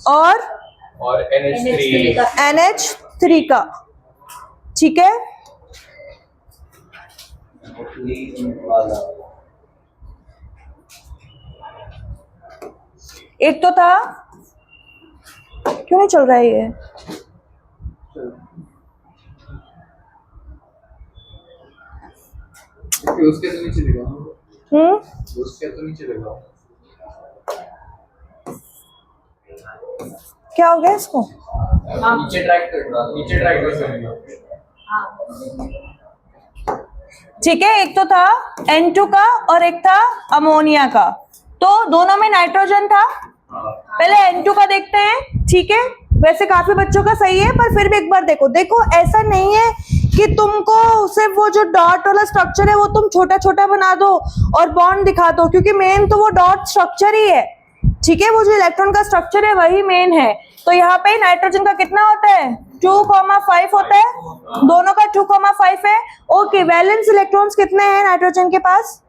और NH3 का, ठीक है। एक तो था, क्यों नहीं चल रहा है ये? उसके तो नीचे लगा, उसके तो नीचे लगा। क्या हो गया इसको? नीचे ट्रैक कर सकते। ठीक है, एक तो था N2 का और एक था अमोनिया का, तो दोनों में नाइट्रोजन था। पहले N2 का देखते हैं, ठीक है। वैसे काफी बच्चों का सही है, पर फिर भी एक बार देखो ऐसा नहीं है कि तुमको सिर्फ वो जो डॉट वाला स्ट्रक्चर है वो तुम छोटा छोटा बना दो और बॉन्ड दिखा दो, क्योंकि मेन तो वो डॉट स्ट्रक्चर ही है, ठीक है। वो जो इलेक्ट्रॉन का स्ट्रक्चर है वही मेन है। तो यहाँ पे नाइट्रोजन का कितना होता है? 2,5 होता है, दोनों का 2,5 है। ओके, वैलेंस इलेक्ट्रॉन्स कितने हैं नाइट्रोजन के पास?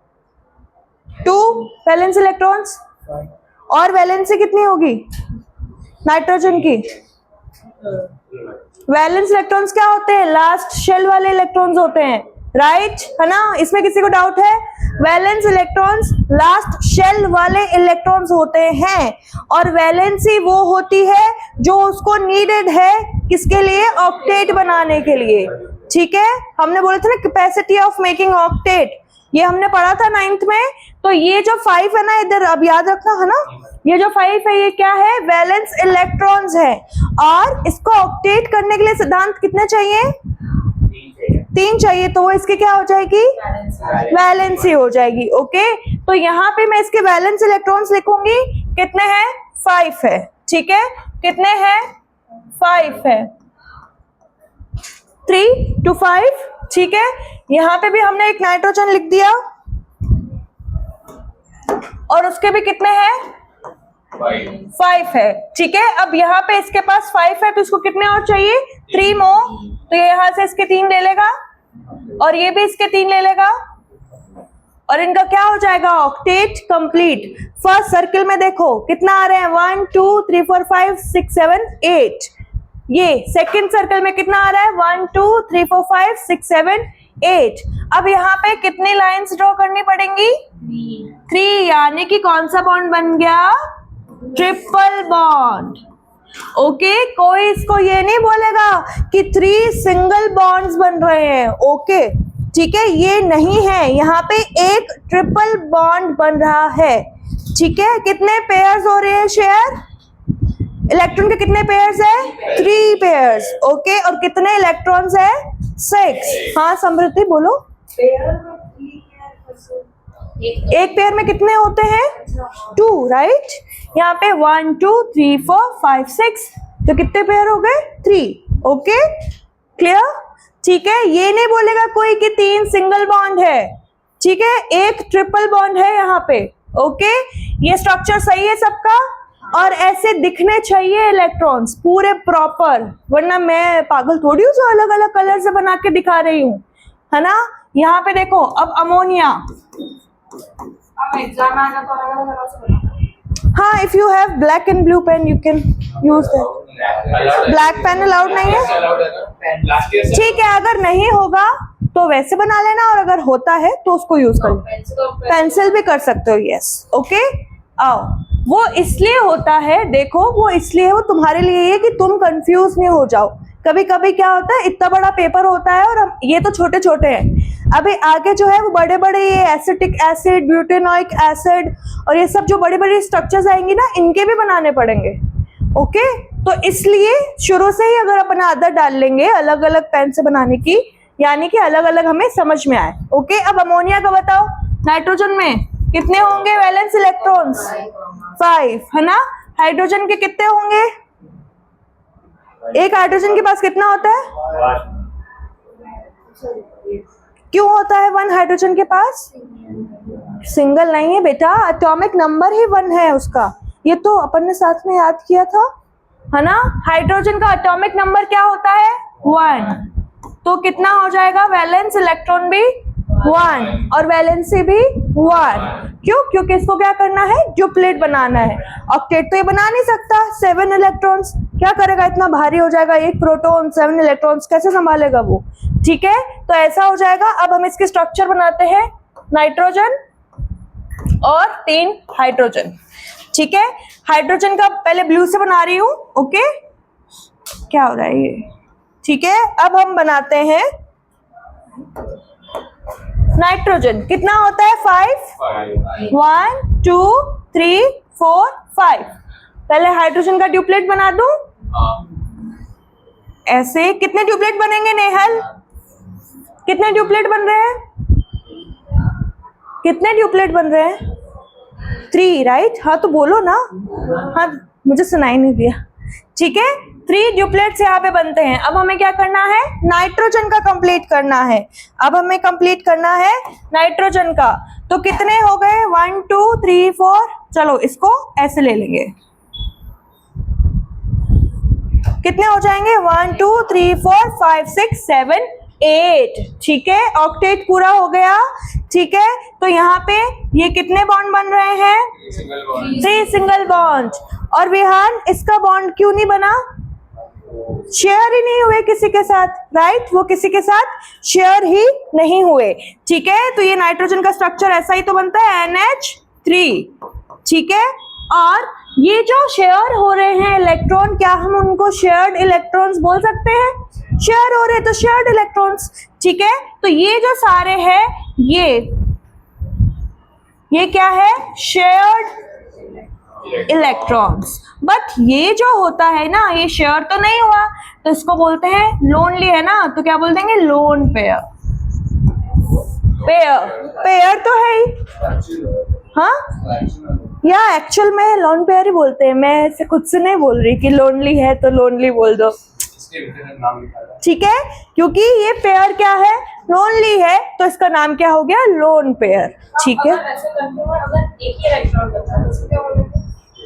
2 वैलेंस इलेक्ट्रॉन्स। और वैलेंसी कितनी होगी नाइट्रोजन की? वैलेंस इलेक्ट्रॉन्स क्या होते हैं? लास्ट शेल वाले इलेक्ट्रॉन्स होते हैं, राइट, है ना? इसमें किसी को डाउट है? वैलेंस इलेक्ट्रॉन्स लास्ट शेल वाले इलेक्ट्रॉन्स होते हैं, और वैलेंसी वो होती है जो उसको नीडेड है किसके लिए? ऑक्टेट बनाने के लिए, ठीक है। हमने बोले थे ना कैपेसिटी ऑफ मेकिंग ऑक्टेट, ये हमने पढ़ा था 9th में। तो ये जो 5 है ना, इधर अब याद रखना, है ना, ये जो 5 है ये क्या है? वैलेंस इलेक्ट्रॉन्स है। और इसको ऑक्टेट करने के लिए सिद्धांत कितने चाहिए? 3 चाहिए, तो वो इसकी क्या हो जाएगी? वैलेंसी हो जाएगी। ओके, तो यहाँ पे मैं इसके वैलेंस इलेक्ट्रॉन्स लिखूंगी, कितने हैं? 5 है, ठीक है। कितने हैं? 5 है, 3 to 5, ठीक है। यहाँ पे भी हमने एक नाइट्रोजन लिख दिया, और उसके भी कितने हैं? 5 है, ठीक है। अब यहाँ पे इसके पास 5 है, तो इसको कितने और चाहिए? 3 मोर। तो ये यहाँ से इसके 3 ले लेगा, और ये भी इसके 3 ले लेगा, और इनका क्या हो जाएगा? Octet complete. फर्स्ट सर्किल में देखो कितना आ रहे हैं? 1 2 3 4 5 6 7 8। ये सेकंड सर्कल में कितना आ रहा है? 1 2 3 4 5 6 7 8। अब यहाँ पे कितनी लाइंस ड्रॉ करनी पड़ेंगी? 3, यानी कि कौन सा बॉन्ड बन गया? Triple bond. ओके, कोई इसको ये नहीं बोलेगा कि 3 सिंगल बॉन्ड्स बन रहे हैं, ओके, ठीक है, ये नहीं है। यहाँ पे एक ट्रिपल बॉन्ड बन रहा है, ठीक है। कितने पेयर्स हो रहे हैं शेयर? इलेक्ट्रॉन के कितने पेयर्स है? 3 पेयर्स, ओके। और कितने इलेक्ट्रॉन्स है? 6। हाँ समृद्धि बोलो। एक पेयर में कितने होते हैं? 2, राइट। यहाँ पे 1 2 3 4 5 6, तो कितने पेयर हो गए? 3, ओके, क्लियर, ठीक है। ये नहीं बोलेगा कोई कि 3 सिंगल बॉन्ड है, ठीक है, एक ट्रिपल बॉन्ड है यहाँ पे, ओके। ये स्ट्रक्चर सही है सबका, और ऐसे दिखने चाहिए इलेक्ट्रॉन्स पूरे प्रॉपर, वरना मैं पागल थोड़ी हूँ जो अलग अलग कलर से बना के दिखा रही हूँ, है ना। यहाँ पे देखो, अब अमोनिया, एग्जाम आएगा तो अलग अलग कलर से बनाना। हाँ, if you have black and blue pen you can use that. Black pen allowed नहीं है, ठीक है। अगर नहीं होगा तो वैसे बना लेना, और अगर होता है तो उसको यूज कर लो। पेंसिल भी कर सकते हो, यस, ओके। आओ, वो इसलिए होता है, देखो वो इसलिए, वो तुम्हारे लिए है कि तुम कंफ्यूज नहीं हो जाओ। कभी कभी क्या होता है, इतना बड़ा पेपर होता है और ये तो छोटे छोटे हैं, अभी आगे जो है वो बड़े बड़े ये एसिटिक एसिड, ब्यूटेनोइक एसिड और ये सब जो बड़ी बड़ी स्ट्रक्चर्स आएंगी ना, इनके भी बनाने पड़ेंगे, ओके। तो इसलिए शुरू से ही अगर अपन आदत डाल लेंगे अलग अलग पेन से बनाने की, यानी कि अलग अलग हमें समझ में आए, ओके। अब अमोनिया का बताओ, नाइट्रोजन में कितने होंगे वैलेंस इलेक्ट्रॉन्स? 5, है ना। हाइड्रोजन के कितने होंगे? एक हाइड्रोजन के पास कितना होता है? क्यों होता है 1 हाइड्रोजन के पास? सिंगल नहीं है बेटा, एटॉमिक नंबर ही 1 है उसका, ये तो अपन ने साथ में याद किया था, है ना। हाइड्रोजन का एटॉमिक नंबर क्या होता है? 1। तो कितना हो जाएगा? वैलेंस इलेक्ट्रॉन भी 1 और वैलेंसी भी 1। क्यों? क्योंकि इसको क्या करना है, ड्यूप्लेट बनाना है। ऑक्टेट तो ये बना नहीं सकता, 7 इलेक्ट्रॉन्स क्या करेगा, इतना भारी हो जाएगा, 1 प्रोटॉन 7 इलेक्ट्रॉन्स कैसे संभालेगा वो, ठीक है। तो ऐसा हो जाएगा। अब हम इसकी स्ट्रक्चर बनाते हैं, नाइट्रोजन और 3 हाइड्रोजन, ठीक है। हाइड्रोजन का पहले ब्लू से बना रही हूं, ओके, क्या हो रहा है ये, ठीक है। अब हम बनाते हैं नाइट्रोजन, कितना होता है 5, 1 2 3 4 5। पहले हाइड्रोजन का ड्यूप्लेट बना दूं, ऐसे। कितने ड्यूप्लेट बनेंगे नेहल, कितने ड्यूप्लेट बन रहे हैं, कितने ड्यूप्लेट बन रहे हैं, 3, राइट। हाँ तो बोलो ना, हाँ मुझे सुनाई नहीं दिया, ठीक है। 3 ड्यूप्लेट्स यहाँ पे बनते हैं। अब हमें क्या करना है, नाइट्रोजन का कंप्लीट करना है। अब हमें कंप्लीट करना है नाइट्रोजन का। तो कितने हो गए, 1 2 3 4। चलो इसको ऐसे ले लेंगे, कितने हो जाएंगे, 1 2 3 4 5 6 7 8, ठीक है। ऑक्टेट पूरा हो गया, ठीक है। तो यहाँ पे ये कितने बॉन्ड बन रहे हैं, 3 सिंगल बॉन्ड। और विहान, इसका बॉन्ड क्यों नहीं बना, शेयर ही नहीं हुए किसी के साथ, राइट। वो किसी के साथ शेयर ही नहीं हुए, ठीक है। तो ये नाइट्रोजन का स्ट्रक्चर ऐसा ही तो बनता है, NH3, ठीक है। और ये जो शेयर हो रहे हैं इलेक्ट्रॉन, क्या हम उनको शेयर्ड इलेक्ट्रॉन्स बोल सकते हैं, शेयर हो रहे तो शेयर्ड इलेक्ट्रॉन्स, ठीक है। तो ये जो सारे हैं, ये क्या है, शेयर्ड इलेक्ट्रॉन्स। बट ये जो होता है ना, ये शेयर तो नहीं हुआ, तो इसको बोलते हैं लोनली, है ना। तो क्या बोल देंगे, लोन पेयर। पेयर तो है ही, हाँ, या एक्चुअल में लोन पेयर ही बोलते हैं। मैं ऐसे खुद से नहीं बोल रही कि लोनली है तो लोनली बोल दो, ठीक है। क्योंकि ये पेयर क्या है, लोनली है, तो इसका नाम क्या हो गया, लोन पेयर, ठीक है। ऐसे करते हुए अगर एक ही इलेक्ट्रॉन बचा तो उसको क्या बोलेंगे,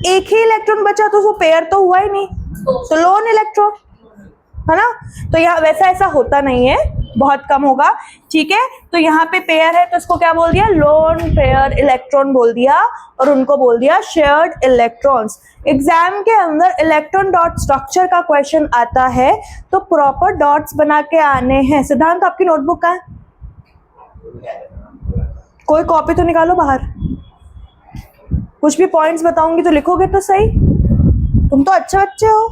एक ही इलेक्ट्रॉन बचा तो वो पेयर तो हुआ ही नहीं, तो लोन इलेक्ट्रॉन, है ना। तो यहाँ वैसा ऐसा होता नहीं है, बहुत कम होगा, ठीक है। तो यहाँ पे पेयर है तो इसको क्या बोल दिया, लोन पेयर इलेक्ट्रॉन बोल दिया, और उनको बोल दिया शेयर्ड इलेक्ट्रॉन्स। एग्जाम के अंदर इलेक्ट्रॉन डॉट स्ट्रक्चर का क्वेश्चन आता है तो प्रॉपर डॉट्स बना के आने हैं। सिद्धांत, आपकी नोटबुक कहाँ है, कोई कॉपी तो निकालो बाहर। कुछ भी पॉइंट्स बताऊंगी तो लिखोगे तो सही, तुम तो अच्छे बच्चे हो।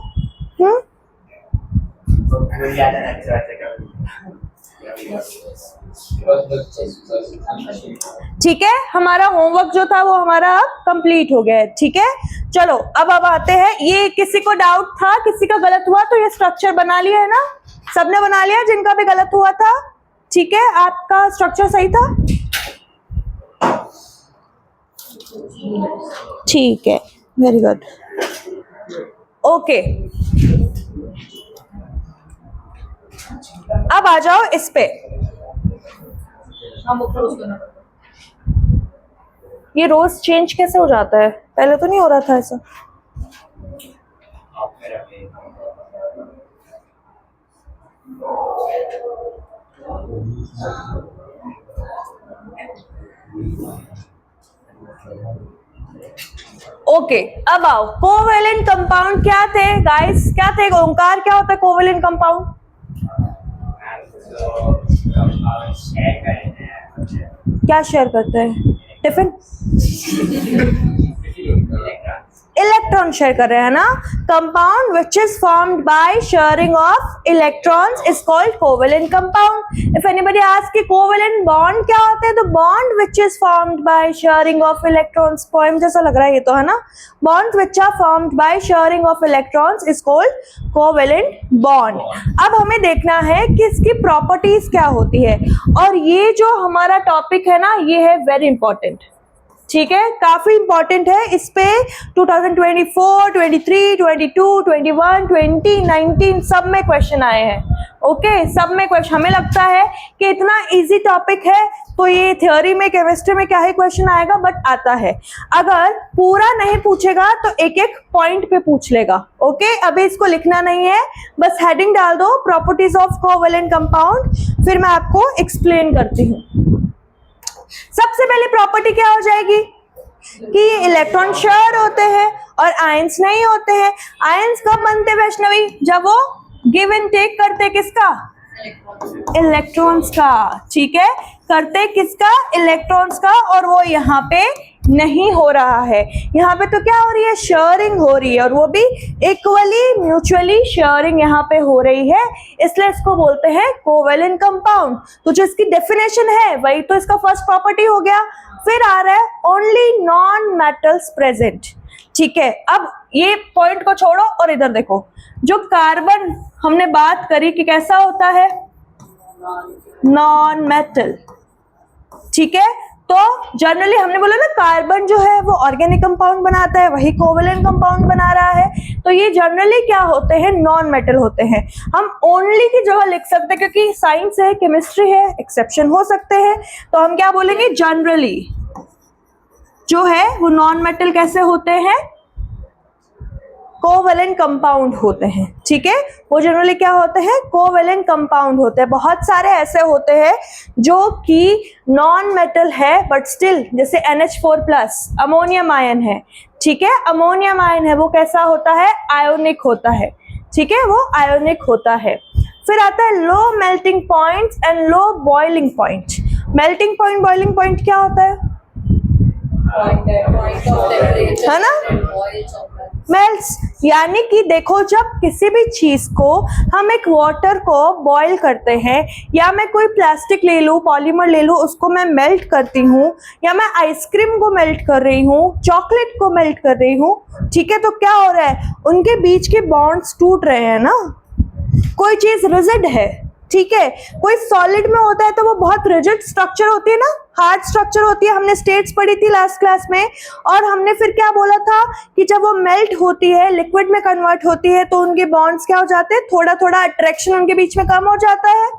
ठीक है, हमारा होमवर्क जो था वो हमारा कंप्लीट हो गया है, ठीक है। चलो अब आते हैं, ये किसी को डाउट था, किसी का गलत हुआ तो ये स्ट्रक्चर बना लिया है ना, सबने बना लिया जिनका भी गलत हुआ था, ठीक है। आपका स्ट्रक्चर सही था, ठीक है, वेरी गुड, ओके। अब आ जाओ इस पे, ये रोज चेंज कैसे हो जाता है, पहले तो नहीं हो रहा था ऐसा। ओके, अब आओ, कोवेलेंट कंपाउंड क्या थे गाइस, क्या थे, ओंकार क्या होता है कोवेलेंट कंपाउंड, क्या शेयर करते हैं, टिफिन, इलेक्ट्रॉन शेयर कर रहे हैं ना। Compound which is formed by sharing of electrons is called covalent compound. If anybody ask कि कोवेलेंट बॉन्ड क्या होते हैं, तो bond which is formed by sharing of electrons, poem जैसा लग रहा है ये तो, है ना। Bond which are formed by sharing of electrons is called covalent bond. अब हमें देखना है कि इसकी प्रॉपर्टीज क्या होती है, और ये जो हमारा टॉपिक है ना, ये है वेरी इंपॉर्टेंट, ठीक है, काफी इंपॉर्टेंट है। इस पे 2024, 23, 22, 21, 20, 19 सब में क्वेश्चन आए हैं, ओके, सब में क्वेश्चन। हमें लगता है कि इतना इजी टॉपिक है तो ये थ्योरी में, केमिस्ट्री में क्या ही क्वेश्चन आएगा, बट आता है। अगर पूरा नहीं पूछेगा तो एक एक पॉइंट पे पूछ लेगा, ओके। अभी इसको लिखना नहीं है, बस हेडिंग डाल दो, प्रॉपर्टीज ऑफ कोवेलेंट कंपाउंड, फिर मैं आपको एक्सप्लेन करती हूँ। सबसे पहली प्रॉपर्टी क्या हो जाएगी कि ये इलेक्ट्रॉन शेयर होते हैं और आयंस नहीं होते हैं। आयंस कब बनते हैं वैष्णवी? जब वो गिव एंड टेक करते किसका? इलेक्ट्रॉन्स का। ठीक है, करते किसका? इलेक्ट्रॉन्स का। और वो यहाँ पे नहीं हो रहा है, यहाँ पे तो क्या हो रही है? शेयरिंग हो रही है, और वो भी इक्वली म्यूचुअली शेयरिंग यहाँ पे हो रही है, इसलिए इसको बोलते हैं कोवेलेंट कंपाउंड। तो जो इसकी डेफिनेशन है वही तो इसका फर्स्ट प्रॉपर्टी हो गया। फिर आ रहा है ओनली नॉन मेटल्स प्रेजेंट। ठीक है, अब ये पॉइंट को छोड़ो और इधर देखो, जो कार्बन हमने बात करी कि कैसा होता है? Non metal. ठीक है, तो जनरली हमने बोला ना कार्बन जो है वो ऑर्गेनिक कंपाउंड बनाता है, वही कोवेलेंट कंपाउंड बना रहा है। तो ये जनरली क्या होते हैं? नॉन मेटल होते हैं। हम ओनली की जगह लिख सकते हैं, क्योंकि साइंस है, केमिस्ट्री है, एक्सेप्शन हो सकते हैं, तो हम क्या बोलेंगे? जनरली जो है वो नॉन मेटल कैसे होते हैं? कोवेलेंट कंपाउंड होते हैं। ठीक है, वो जनरली क्या होते हैं? कोवेलेंट कंपाउंड होते हैं। बहुत सारे ऐसे होते हैं जो कि नॉन मेटल है बट स्टिल, जैसे NH4+ अमोनियम आयन है। ठीक है, अमोनियम आयन है, वो कैसा होता है? आयोनिक होता है। ठीक है, वो आयोनिक होता है। फिर आता है लो melting point and low boiling point. Melting point, boiling point क्या होता है? है ना? मेल्ट्स, यानी कि देखो, जब किसी भी चीज को हम एक वाटर को बॉईल करते हैं, या मैं कोई प्लास्टिक ले लूं, पॉलीमर ले लूं, उसको मैं मेल्ट करती हूँ, या मैं आइसक्रीम को मेल्ट कर रही हूँ, चॉकलेट को मेल्ट कर रही हूँ, ठीक है, तो क्या हो रहा है? उनके बीच के बॉन्ड्स टूट रहे हैं ना। कोई चीज रिजिड है, ठीक है, कोई सॉलिड में होता है तो वो बहुत रिजिड स्ट्रक्चर होती है ना, हार्ड स्ट्रक्चर होती है। हमने स्टेट्स पढ़ी थी लास्ट क्लास में, और हमने फिर क्या बोला था कि जब वो मेल्ट होती है, लिक्विड में कन्वर्ट होती है, तो उनके बॉन्ड्स क्या हो जाते हैं? थोड़ा थोड़ा अट्रैक्शन उनके बीच में कम हो जाता है।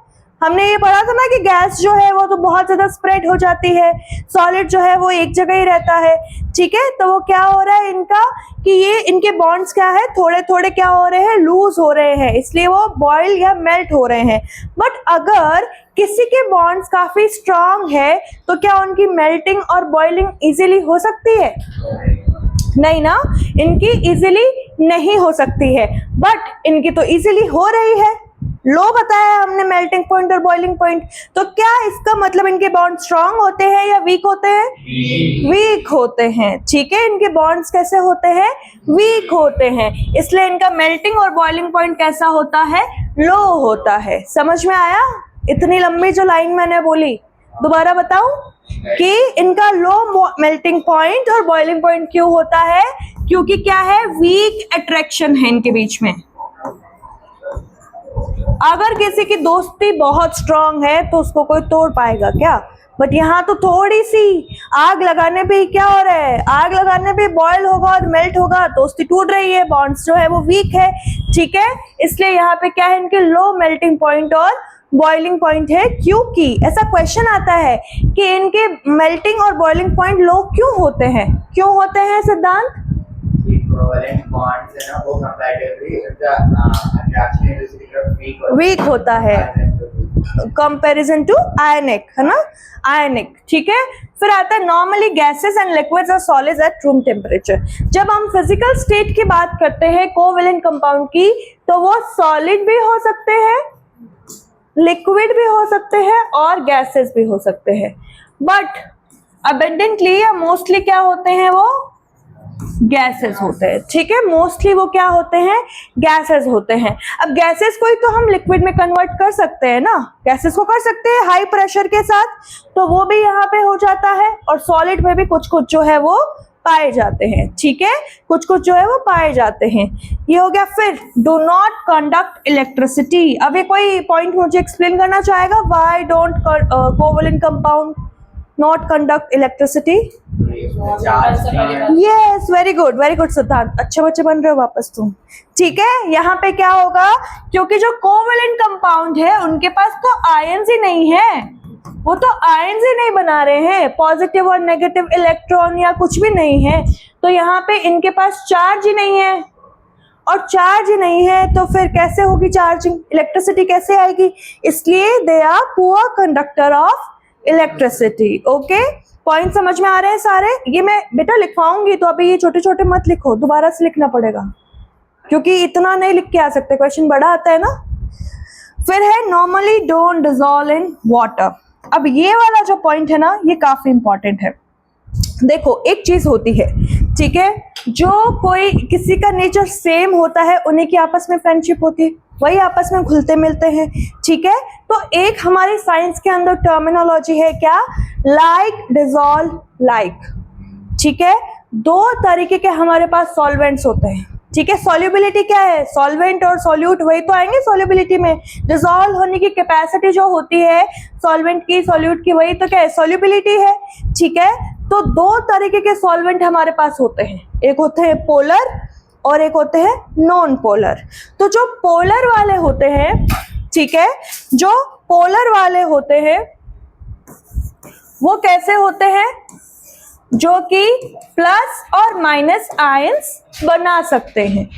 हमने ये पढ़ा था ना कि गैस जो है वो तो बहुत ज्यादा स्प्रेड हो जाती है, सॉलिड जो है वो एक जगह ही रहता है। ठीक है, तो वो क्या हो रहा है इनका कि ये इनके बॉन्ड्स क्या है? थोड़े थोड़े क्या हो रहे हैं? लूज हो रहे हैं, इसलिए वो बॉयल या मेल्ट हो रहे हैं। बट अगर किसी के बॉन्ड्स काफी स्ट्रांग है तो क्या उनकी मेल्टिंग और बॉइलिंग इजीली हो सकती है? नहीं ना, इनकी इजीली नहीं हो सकती है, बट इनकी तो इजीली हो रही है। लो बताया हमने मेल्टिंग पॉइंट और बॉइलिंग पॉइंट, तो क्या इसका मतलब इनके बॉन्ड स्ट्रांग होते हैं या वीक होते हैं? वीक होते हैं। ठीक है, इनके बॉन्ड्स कैसे होते हैं? वीक होते हैं, इसलिए इनका मेल्टिंग और बॉइलिंग पॉइंट कैसा होता है? लो होता है। समझ में आया? इतनी लंबी जो लाइन मैंने बोली, दोबारा बताऊं कि इनका लो मेल्टिंग पॉइंट और बॉइलिंग पॉइंट क्यों होता है? क्योंकि क्या है? वीक अट्रैक्शन है इनके बीच में। अगर किसी की दोस्ती बहुत स्ट्रांग है तो उसको कोई तोड़ पाएगा क्या? बट यहाँ तो थोड़ी सी आग लगाने पे ही क्या हो रहा है? आग लगाने पे बॉयल होगा और मेल्ट होगा, दोस्ती टूट रही है, बॉन्ड्स जो है वो वीक है। ठीक है, इसलिए यहाँ पे क्या है? इनके लो मेल्टिंग पॉइंट और बॉइलिंग पॉइंट है। क्योंकि ऐसा क्वेश्चन आता है कि इनके मेल्टिंग और बॉइलिंग पॉइंट लो क्यों होते हैं? क्यों होते हैं सिद्धांत? कोवेलेंट बॉन्ड्स है ना, वो कंपैरेटिवली अट्रैक्शन इलेक्ट्रिसिटी वीक होता है कंपैरिजन टू आयनिक, है ना, आयनिक। ठीक है, फिर आता है नॉर्मली गैसेस एंड लिक्विड्स और सॉलिड्स एट रूम टेम्परेचर। जब हम फिजिकल स्टेट की बात करते हैं कोवेलेंट कंपाउंड की, तो वो सॉलिड भी हो सकते हैं, लिक्विड भी हो सकते हैं और गैसेस भी हो सकते हैं। बट अबेंडेंटली या मोस्टली क्या होते हैं? वो गैसेस होते हैं। ठीक है, मोस्टली वो क्या होते हैं? गैसेस होते हैं। अब गैसेस को ही तो हम लिक्विड में कन्वर्ट कर सकते हैं ना, गैसेस को कर सकते हैं हाई प्रेशर के साथ, तो वो भी यहाँ पे हो जाता है। और सॉलिड में भी कुछ कुछ जो है वो पाए जाते हैं। ठीक है, कुछ कुछ जो है वो पाए जाते हैं। ये हो गया। फिर डू नॉट कंडक्ट इलेक्ट्रिसिटी। अब ये कोई पॉइंट मुझे एक्सप्लेन करना चाहेगा? Why don't covalent compound not conduct electricity? Yes, very good सिद्धांत, अच्छे बच्चे बन रहे हो वापस तुम। ठीक है, यहाँ पे क्या होगा? क्योंकि जो कोवेलेंट कंपाउंड है उनके पास तो आयंस ही नहीं है, वो तो आयंस ही नहीं बना रहे हैं, पॉजिटिव और नेगेटिव इलेक्ट्रॉन या कुछ भी नहीं है, तो यहाँ पे इनके पास चार्ज ही नहीं है। और चार्ज ही नहीं है तो फिर कैसे होगी चार्जिंग? इलेक्ट्रिसिटी कैसे आएगी? इसलिए they are poor conductor of electricity. Okay, point समझ में आ रहे हैं सारे? ये मैं बेटा लिखवाऊंगी तो अभी ये छोटे छोटे मत लिखो, दोबारा से लिखना पड़ेगा क्योंकि इतना नहीं लिख के आ सकते, क्वेश्चन बड़ा आता है ना। फिर है normally don't dissolve in water. अब ये वाला जो पॉइंट है ना, ये काफी इंपॉर्टेंट है। देखो एक चीज होती है, ठीक है, जो कोई किसी का नेचर सेम होता है उन्हीं की आपस में फ्रेंडशिप होती है, वही आपस में घुलते मिलते हैं, ठीक है। तो एक हमारी साइंस के अंदर टर्मिनोलॉजी है क्या, लाइक डिसॉल्व लाइक, ठीक है। दो तरीके के हमारे पास सॉल्वेंट्स होते हैं, ठीक है। सॉल्युबिलिटी क्या है, सॉल्वेंट और सॉल्यूट वही तो आएंगे सॉल्युबिलिटी में। डिसॉल्व होने की कैपेसिटी जो होती है सॉल्वेंट की सॉल्यूट की, वही तो क्या है, सॉल्युबिलिटी है, ठीक है। तो दो तरीके के सॉल्वेंट हमारे पास होते हैं, एक होते हैं पोलर और एक होते हैं नॉन पोलर। तो जो पोलर वाले होते हैं, ठीक है, जो पोलर वाले होते हैं वो कैसे होते हैं, जो कि प्लस और माइनस आयंस बना सकते हैं,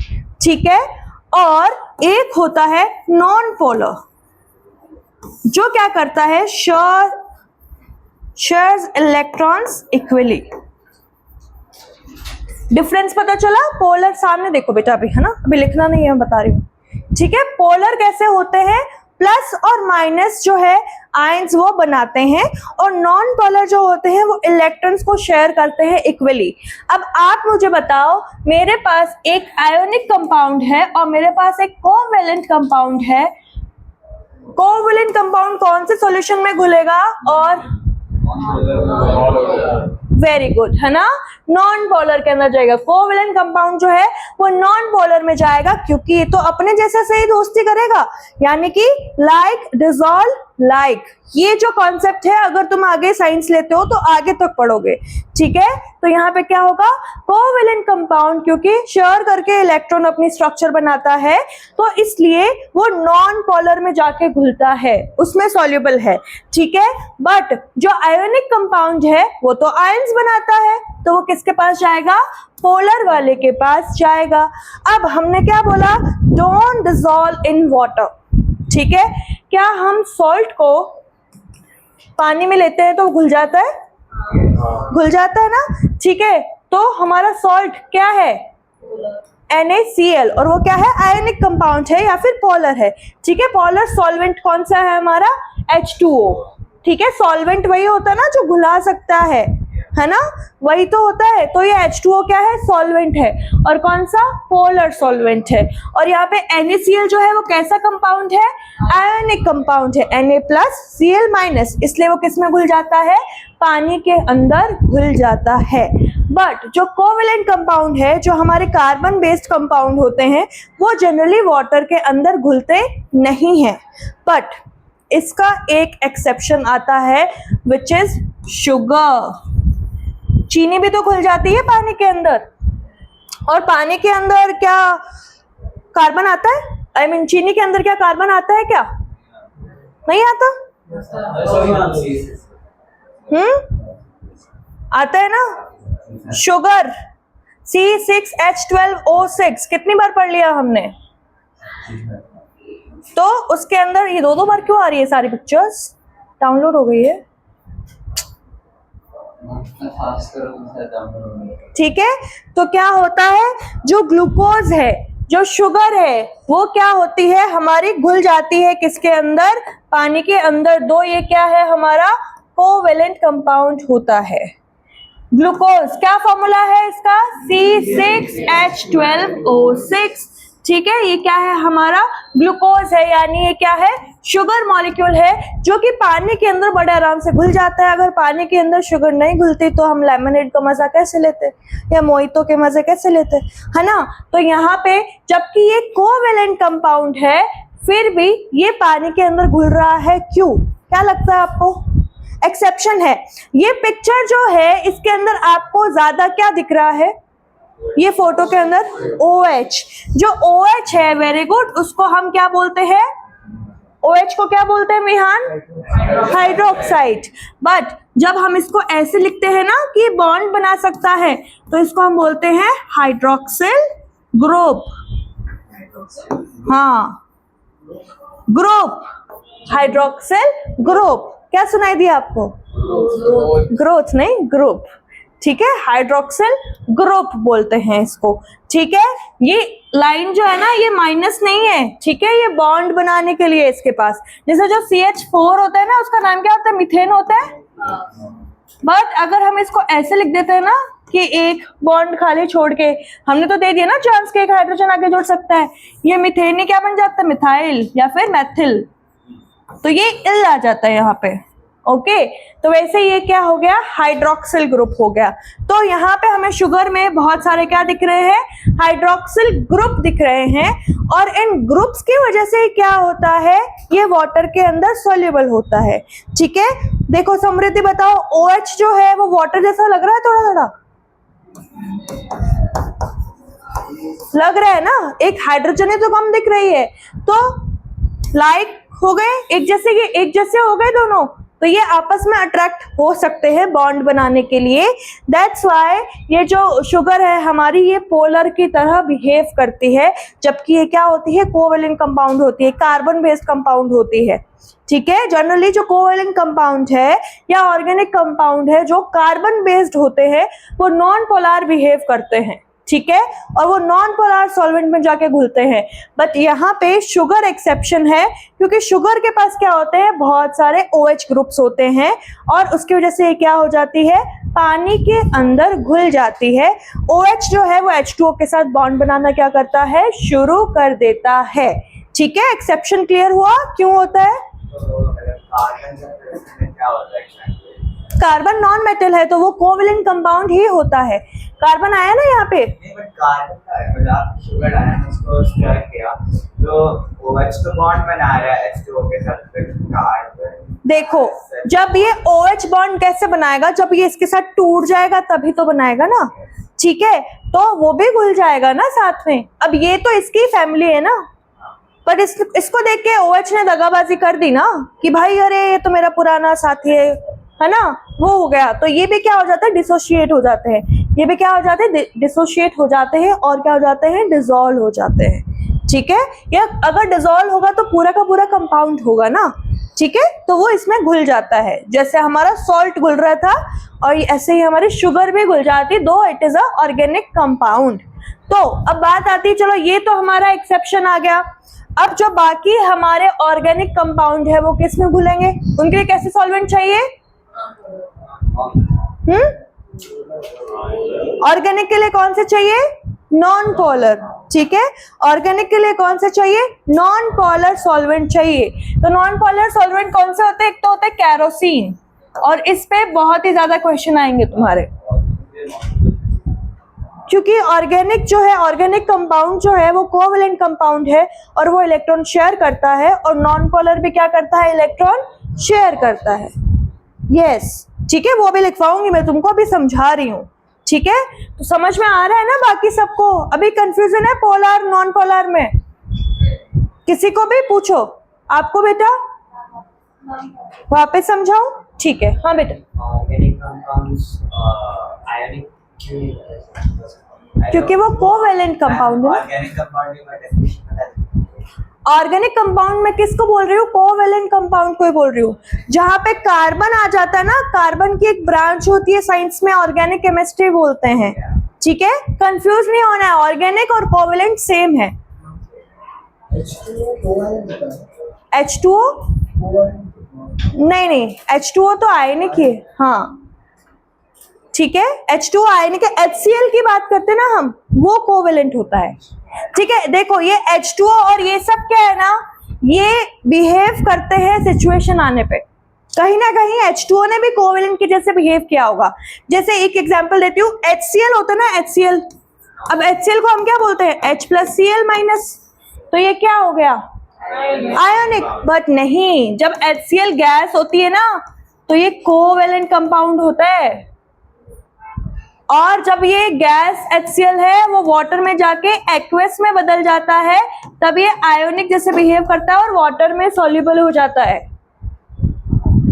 ठीक है। और एक होता है नॉन पोलर, जो क्या करता है, शेयर्स इलेक्ट्रॉन्स इक्वली। डिफरेंस पता चला? पोलर सामने देखो बेटा, अभी है ना, अभी लिखना नहीं है, मैं बता रही हूँ, ठीक है। पोलर कैसे होते हैं, प्लस और माइनस जो है आयंस वो बनाते हैं, और नॉन पोलर जो होते हैं वो इलेक्ट्रॉन्स को शेयर करते हैं इक्वली। अब आप मुझे बताओ, मेरे पास एक आयोनिक कंपाउंड है और मेरे पास एक कोवैलेंट कंपाउंड है। कोवैलेंट कंपाउंड कौन से सॉल्यूशन में घुलेगा, और वेरी गुड, है ना, नॉन पोलर के अंदर जाएगा। कोवैलेंट कंपाउंड जो है वो नॉन पोलर में जाएगा, क्योंकि ये तो अपने जैसा से ही दोस्ती करेगा, यानी कि लाइक डिसॉल्व लाइक। ये जो कॉन्सेप्ट है, अगर तुम आगे साइंस लेते हो तो आगे तक पढ़ोगे, ठीक है। तो यहाँ पे क्या होगा, कोवैलेंट कंपाउंड क्योंकि शेयर करके इलेक्ट्रॉन अपनी स्ट्रक्चर बनाता है, तो इसलिए वो नॉन पोलर में जाके घुलता है, उसमें सॉल्युबल है, ठीक है। बट जो आयोनिक कंपाउंड है वो तो आयंस बनाता है, तो वो किसके पास जाएगा, पोलर वाले के पास जाएगा। अब हमने क्या बोला, डोंट डिसॉल्व इन वाटर, ठीक है। क्या हम सॉल्ट को पानी में लेते हैं तो घुल जाता है, घुल जाता है ना, ठीक है। तो हमारा सॉल्ट क्या है, NaCl, और वो क्या है, आयोनिक कंपाउंड है या फिर पोलर है, ठीक है। पोलर सॉल्वेंट कौन सा है हमारा, H2O, ठीक है। सॉल्वेंट वही होता है ना जो घुला सकता है ना, वही तो होता है। तो ये H2O क्या है, सॉल्वेंट है, और कौन सा, पोलर सॉल्वेंट है। और यहाँ पे NaCl जो है वो कैसा कंपाउंड है, आयोनिक कंपाउंड है, Na+Cl-, इसलिए वो किस में घुल जाता है, पानी के अंदर घुल जाता है। बट जो कोवैलेंट कंपाउंड है, जो हमारे कार्बन बेस्ड कंपाउंड होते हैं, वो जनरली वाटर के अंदर घुलते नहीं हैं। बट इसका एक एक्सेप्शन आता है, विच इज शुगर। चीनी भी तो घुल जाती है पानी के अंदर, और पानी के अंदर क्या कार्बन आता है, I mean, चीनी के अंदर क्या कार्बन आता है, क्या नहीं आता, आता है ना, शुगर C6H12O6 कितनी बार पढ़ लिया हमने, तो उसके अंदर ये दो बार क्यों आ रही है, सारी पिक्चर्स डाउनलोड हो गई है, ठीक है। तो क्या होता है, जो ग्लूकोज है, जो शुगर है, वो क्या होती है, हमारी घुल जाती है किसके अंदर, पानी के अंदर। दो ये क्या है, हमारा कोवैलेंट कंपाउंड होता है। ग्लूकोज क्या फॉर्मूला है इसका, C6H12O6, ठीक है। ये क्या है, हमारा ग्लूकोज है, यानी ये क्या है, शुगर मॉलिक्यूल है, जो कि पानी के अंदर बड़े आराम से घुल जाता है। अगर पानी के अंदर शुगर नहीं घुलती तो हम लेमनेड का मजा कैसे लेते, या मोहितो के मजे कैसे लेते, है ना। तो यहाँ पे जबकि ये कोवैलेंट कंपाउंड है, फिर भी ये पानी के अंदर घुल रहा है, क्यों, क्या लगता है आपको, एक्सेप्शन है। ये पिक्चर जो है, इसके अंदर आपको ज्यादा क्या दिख रहा है, ये फोटो के अंदर OH, जो OH है, वेरी गुड, उसको हम क्या बोलते हैं, OH को क्या बोलते हैं विहान, हाइड्रोक्साइड। बट जब हम इसको ऐसे लिखते हैं ना कि बॉन्ड बना सकता है, तो इसको हम बोलते हैं हाइड्रोक्सिल ग्रुप, हाँ, ग्रुप, हाइड्रोक्सिल ग्रुप, क्या सुनाई दिया आपको? ग्रोथ नहीं, ग्रुप। ठीक है, हाइड्रोक्सिल ग्रुप बोलते हैं इसको। ठीक है, ये लाइन जो है ना ये माइनस नहीं है, ठीक है, ये बॉन्ड बनाने के लिए इसके पास। जैसे जो CH4 होता है ना उसका नाम क्या होता है? मीथेन होता है। बट अगर हम इसको ऐसे लिख देते हैं ना कि एक बॉन्ड खाली छोड़ के, हमने तो दे दिया ना चांस के एक हाइड्रोजन आगे जोड़ सकता है, ये मीथेन ही क्या बन जाता है? मिथाइल या फिर मैथिल। तो ये इल आ जाता है यहाँ पे। ओके, तो वैसे ये क्या हो गया? हाइड्रोक्सिल ग्रुप हो गया। तो यहाँ पे हमें शुगर में बहुत सारे क्या दिख रहे हैं? हाइड्रोक्सिल ग्रुप दिख रहे हैं। और इन ग्रुप्स की वजह से क्या होता है? ये वाटर के अंदर सॉल्युबल होता है। ठीक है, देखो समृद्धि बताओ, OH जो है वो वाटर जैसा लग रहा है? थोड़ा थोड़ा लग रहा है ना, एक हाइड्रोजन तो कम दिख रही है। तो लाइक हो गए, एक जैसे हो गए दोनों, तो ये आपस में अट्रैक्ट हो सकते हैं बॉन्ड बनाने के लिए। दैट्स वाई ये जो शुगर है हमारी ये पोलर की तरह बिहेव करती है, जबकि ये क्या होती है? कोवेलेंट कंपाउंड होती है, कार्बन बेस्ड कंपाउंड होती है। ठीक है, जनरली जो कोवेलेंट कंपाउंड है या ऑर्गेनिक कंपाउंड है जो कार्बन बेस्ड होते हैं वो नॉन पोलर बिहेव करते हैं। ठीक है, और वो नॉन पोलर सॉल्वेंट में जाके घुलते हैं। बट यहाँ पे शुगर एक्सेप्शन है, क्योंकि शुगर के पास क्या होते हैं? बहुत सारे OH ग्रुप्स होते हैं और उसकी वजह से क्या हो जाती है? पानी के अंदर घुल जाती है। OH जो है वो H2O के साथ बॉन्ड बनाना क्या करता है? शुरू कर देता है। ठीक है, एक्सेप्शन क्लियर हुआ? क्यों होता है? कार्बन नॉन मेटल है तो वो कोवेलेंट कंपाउंड ही होता है। कार्बन आया ना यहाँ पे, कार्बन का है, मतलब आप शुगर आयन उसको स्टर किया तो OH तो बॉन्ड बना रहा है H2O के साथ, फिर कार्बन। देखो जब ये OH बॉन्ड कैसे बनाएगा? जब ये इसके साथ टूट जाएगा तभी तो बनाएगा ना। ठीक है, तो वो भी घुल जाएगा ना साथ में। अब ये तो इसकी फैमिली है ना, पर इसको देख के OH ने दगाबाजी कर दी ना कि भाई अरे ये तो मेरा पुराना साथी है ना, वो हो गया। तो ये भी क्या हो जाता है? डिसोशिएट हो जाते हैं। ये भी क्या हो जाते हैं? डिसोशिएट हो जाते हैं और क्या हो जाते हैं? डिसॉल्व हो जाते हैं। ठीक है, या अगर डिसॉल्व होगा तो पूरा का पूरा कंपाउंड होगा ना। ठीक है, तो वो इसमें घुल जाता है, जैसे हमारा सॉल्ट घुल रहा था और ऐसे ही हमारी शुगर भी घुल जाती है, दो it is a organic compound. तो अब बात आती है, चलो ये तो हमारा एक्सेप्शन आ गया। अब जो बाकी हमारे ऑर्गेनिक कंपाउंड है वो किस में घुलेंगे? उनके लिए कैसे सॉल्वेंट चाहिए? ऑर्गेनिक के लिए कौन से चाहिए? Non polar. ठीक है, ऑर्गेनिक के लिए कौन से चाहिए? नॉन पोलर सॉल्वेंट चाहिए। तो नॉन पोलर सॉल्वेंट कौन से होते हैं? एक तो होता है केरोसिन, और इस पे बहुत ही ज्यादा क्वेश्चन आएंगे तुम्हारे, क्योंकि ऑर्गेनिक जो है, ऑर्गेनिक कंपाउंड जो है वो कोवेलेंट कंपाउंड है और वो इलेक्ट्रॉन शेयर करता है, और नॉन पोलर भी क्या करता है? इलेक्ट्रॉन शेयर करता है। यस, ठीक है, वो भी लिखवाऊंगी मैं तुमको, अभी समझा रही हूँ। ठीक है, तो समझ में आ रहा है ना बाकी सबको? अभी कंफ्यूजन है पोलर नॉन पोलर में? किसी को भी पूछो, आपको बेटा वापस समझाऊं? ठीक है, हाँ बेटा। ऑर्गेनिक कंपाउंड्स आयनिक, क्योंकि वो कोवेलेंट कंपाउंड है। ऑर्गेनिक कंपाउंड की डेफिनेशन बता दीजिए। ऑर्गेनिक कंपाउंड में किसको बोल रही हूँ? कोवेलेंट कंपाउंड को ही बोल रही हूँ। जहां पे कार्बन आ जाता है ना, कार्बन की एक ब्रांच होती है साइंस में, ऑर्गेनिक केमिस्ट्री बोलते हैं। ठीक है, कंफ्यूज नहीं होना है, ऑर्गेनिक और कोवेलेंट सेम है। H2O नहीं, H2O तो आयनिक ही है। हाँ ठीक है, H2O आयनिक है। HCl की बात करते हैं ना हम, वो कोवेलेंट होता है। ठीक है, देखो ये H2O और ये सब क्या है ना, ये बिहेव करते हैं सिचुएशन आने पे। कहीं ना कहीं H2O ने भी कोवेलेंट के जैसे बिहेव किया होगा। जैसे एक एग्जांपल देती हूँ, HCl होता है ना, HCl। अब HCl को हम क्या बोलते हैं? H+Cl-, तो ये क्या हो गया? आयोनिक। बट नहीं, जब HCl गैस होती है ना तो ये कोवेलेंट कंपाउंड होता है, और जब ये गैस HCl है वो वाटर में जाके एक्वस में बदल जाता है, तब ये आयोनिक जैसे बिहेव करता है और वाटर में सॉल्युबल हो जाता है।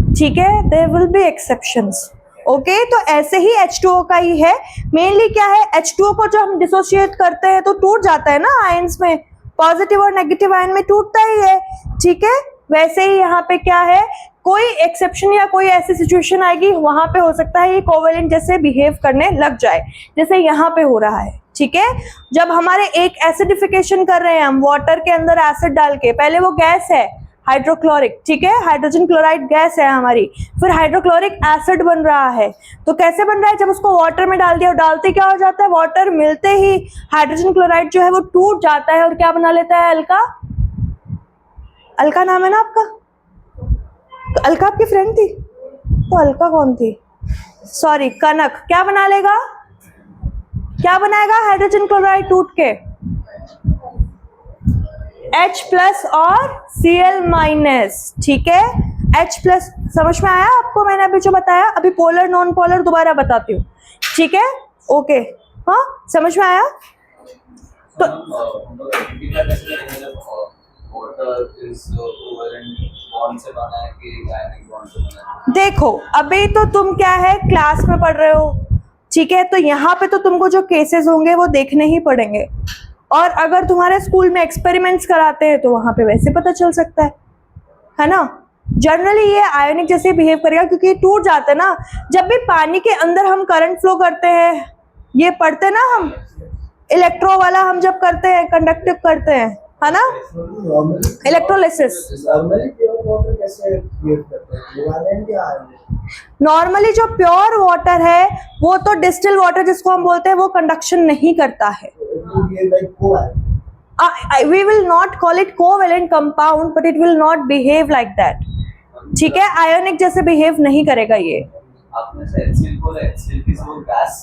ठीक है, there will be exceptions. Okay, तो ऐसे ही H2O का ही है। मेनली क्या है, H2O को जो हम डिसोशिएट करते हैं तो टूट जाता है ना आयंस में, पॉजिटिव और नेगेटिव आयन में टूटता ही है। ठीक है, वैसे ही यहाँ पे क्या है, कोई एक्सेप्शन या कोई ऐसी सिचुएशन आएगी वहां पे हो सकता है ये कोवेलेंट जैसे बिहेव करने लग जाए, जैसे यहाँ पे हो रहा है। ठीक है, जब हमारे एक एसिडिफिकेशन कर रहे हैं हम वाटर के अंदर एसिड डाल के, पहले वो गैस है हाइड्रोक्लोरिक, ठीक है, हाइड्रोजन क्लोराइड गैस है हमारी, फिर हाइड्रोक्लोरिक एसिड बन रहा है। तो कैसे बन रहा है, जब उसको वाटर में डाल दिया और डालते क्या हो जाता है, वाटर मिलते ही हाइड्रोजन क्लोराइड जो है वो टूट जाता है और क्या बना लेता है, अल्का। अलका नाम है ना आपका, तो अलका आपकी फ्रेंड थी, तो अलका कौन थी, सॉरी कनक, क्या बना लेगा, क्या बनाएगा, हाइड्रोजन क्लोराइड टूट के H प्लस और Cl माइनस। ठीक है, H प्लस समझ में आया आपको, मैंने अभी जो बताया, अभी पोलर नॉन पोलर दोबारा बताती हूँ। ठीक है, ओके, हाँ समझ में आया। तो देखो अभी तो तुम क्या है क्लास में पढ़ रहे हो, ठीक है, तो यहाँ पे तो तुमको जो केसेस होंगे वो देखने ही पड़ेंगे, और अगर तुम्हारे स्कूल में एक्सपेरिमेंट्स कराते हैं तो वहां पे वैसे पता चल सकता है ना। जनरली ये आयोनिक जैसे बिहेव करेगा क्योंकि ये टूट जाता है ना। जब भी पानी के अंदर हम करंट फ्लो करते हैं, ये पढ़ते हैं ना हम, इलेक्ट्रो वाला हम जब करते हैं, कंडक्टिव करते हैं, है ना, इलेक्ट्रोलिसिस। नॉर्मली जो प्योर वाटर है वो तो डिस्टिल वाटर जिसको हम बोलते हैं वो कंडक्शन नहीं करता है। We will not call it covalent compound, but it will not behave like that. ठीक है, आयोनिक जैसे बिहेव नहीं करेगा ये। आपने से HCl को HCl की वो गैस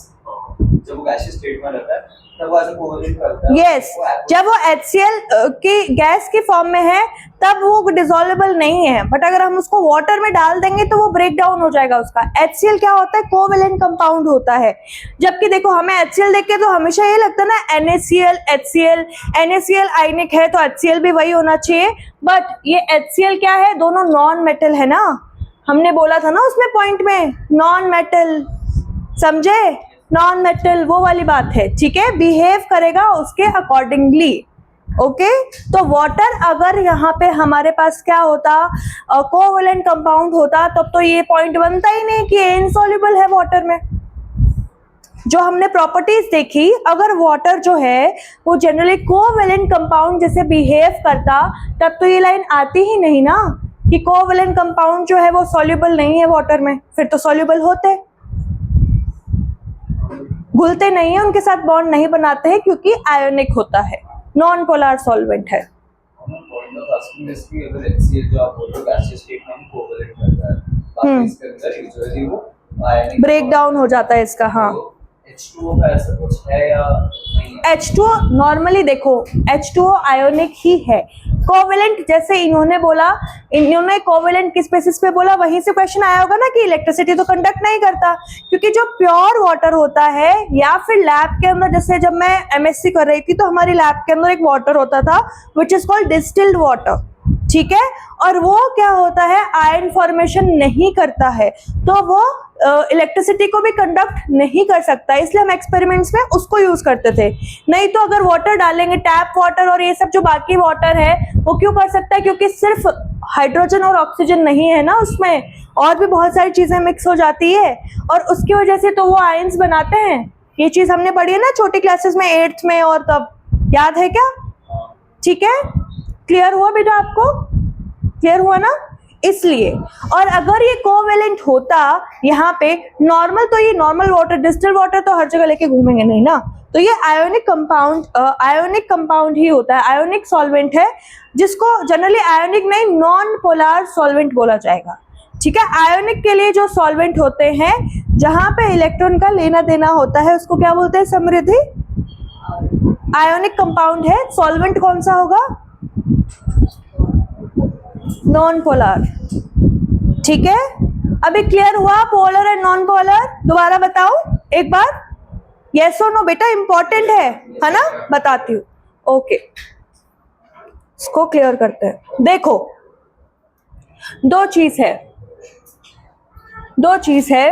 जब वो गैसीय स्टेट में रहता है तब वो ऐसे कोवेलेंट करता है। यस, जब वो HCl की गैस की फॉर्म में है तब वो डिसॉल्वेबल नहीं है, बट अगर हम उसको वाटर में डाल देंगे तो वो ब्रेक डाउन हो जाएगा उसका। HCl क्या होता है, कोवेलेंट कंपाउंड होता है। जबकि देखो हमें HCl देख के तो हमेशा ये लगता है ना NaCl HCl, NaCl आयनिक है तो HCl भी वही होना चाहिए, बट ये HCl क्या है, दोनों नॉन मेटल है ना, हमने बोला था ना उसमें पॉइंट में, नॉन मेटल, समझे, नॉन मेटल वो वाली बात है। ठीक है, बिहेव करेगा उसके अकॉर्डिंगली। ओके, तो वाटर अगर यहाँ पे हमारे पास क्या होता, कोवेलेंट कंपाउंड होता, तब तो ये पॉइंट बनता ही नहीं कि इनसॉल्युबल है वाटर में। जो हमने प्रॉपर्टीज देखी, अगर वाटर जो है वो जनरली कोवेलेंट कंपाउंड जैसे बिहेव करता, तब तो ये लाइन आती ही नहीं ना कि कोवेलेंट कंपाउंड जो है वो सॉल्युबल नहीं है वाटर में, फिर तो सॉल्युबल होते, घुलते नहीं है, उनके साथ बॉन्ड नहीं बनाते हैं क्योंकि आयोनिक होता है, नॉन पोलर सॉल्वेंट है। ब्रेक डाउन हो जाता है इसका, हाँ। H2O का ऐसा कुछ है या नहीं? H2O नॉर्मली देखो H2O आयोनिक ही है। कोवेलेंट जैसे इन्होंने बोला, इन्होंने कोवेलेंट किस बेसिस पे बोला, वहीं से क्वेश्चन आया होगा ना कि इलेक्ट्रिसिटी तो कंडक्ट नहीं करता, क्योंकि जो प्योर वाटर होता है, या फिर लैब के अंदर, जैसे जब मैं MSc कर रही थी तो हमारी लैब के अंदर एक वाटर होता था which is called distilled water. ठीक है, और वो क्या होता है, आयन फॉर्मेशन नहीं करता है, तो वो इलेक्ट्रिसिटी को भी कंडक्ट नहीं कर सकता, इसलिए हम एक्सपेरिमेंट्स में उसको यूज करते थे। नहीं तो अगर वाटर डालेंगे, टैप वाटर और ये सब जो बाकी वाटर है, वो क्यों कर सकता है, क्योंकि सिर्फ हाइड्रोजन और ऑक्सीजन नहीं है ना उसमें, और भी बहुत सारी चीजें मिक्स हो जाती है, और उसकी वजह से तो वो आयंस बनाते हैं। ये चीज हमने पढ़ी है ना छोटी क्लासेस में, 8th में, और तब याद है क्या? ठीक है, क्लियर हुआ बेटा आपको, क्लियर हुआ ना? इसलिए, और अगर ये कोवेलेंट होता यहाँ पे नॉर्मल, तो ये नॉर्मल वाटर, डिस्टिल वाटर तो हर जगह लेके घूमेंगे नहीं ना, तो ये आयोनिक कंपाउंड ही होता है, आयोनिक सॉल्वेंट है, जिसको जनरली आयोनिक नहीं, नॉन पोलर सॉल्वेंट बोला जाएगा। ठीक है, आयोनिक के लिए जो सॉल्वेंट होते हैं जहां पे इलेक्ट्रॉन का लेना देना होता है उसको क्या बोलते हैं, समृद्धि, आयोनिक कंपाउंड है। सॉल्वेंट कौन सा होगा, नॉन पोलर। ठीक है, अभी क्लियर हुआ पोलर एंड नॉन पोलर? दोबारा बताओ एक बार, यस और नो बेटा, इंपॉर्टेंट है ना, बताती हूँ। ओके, इसको क्लियर करते हैं। देखो दो चीज है,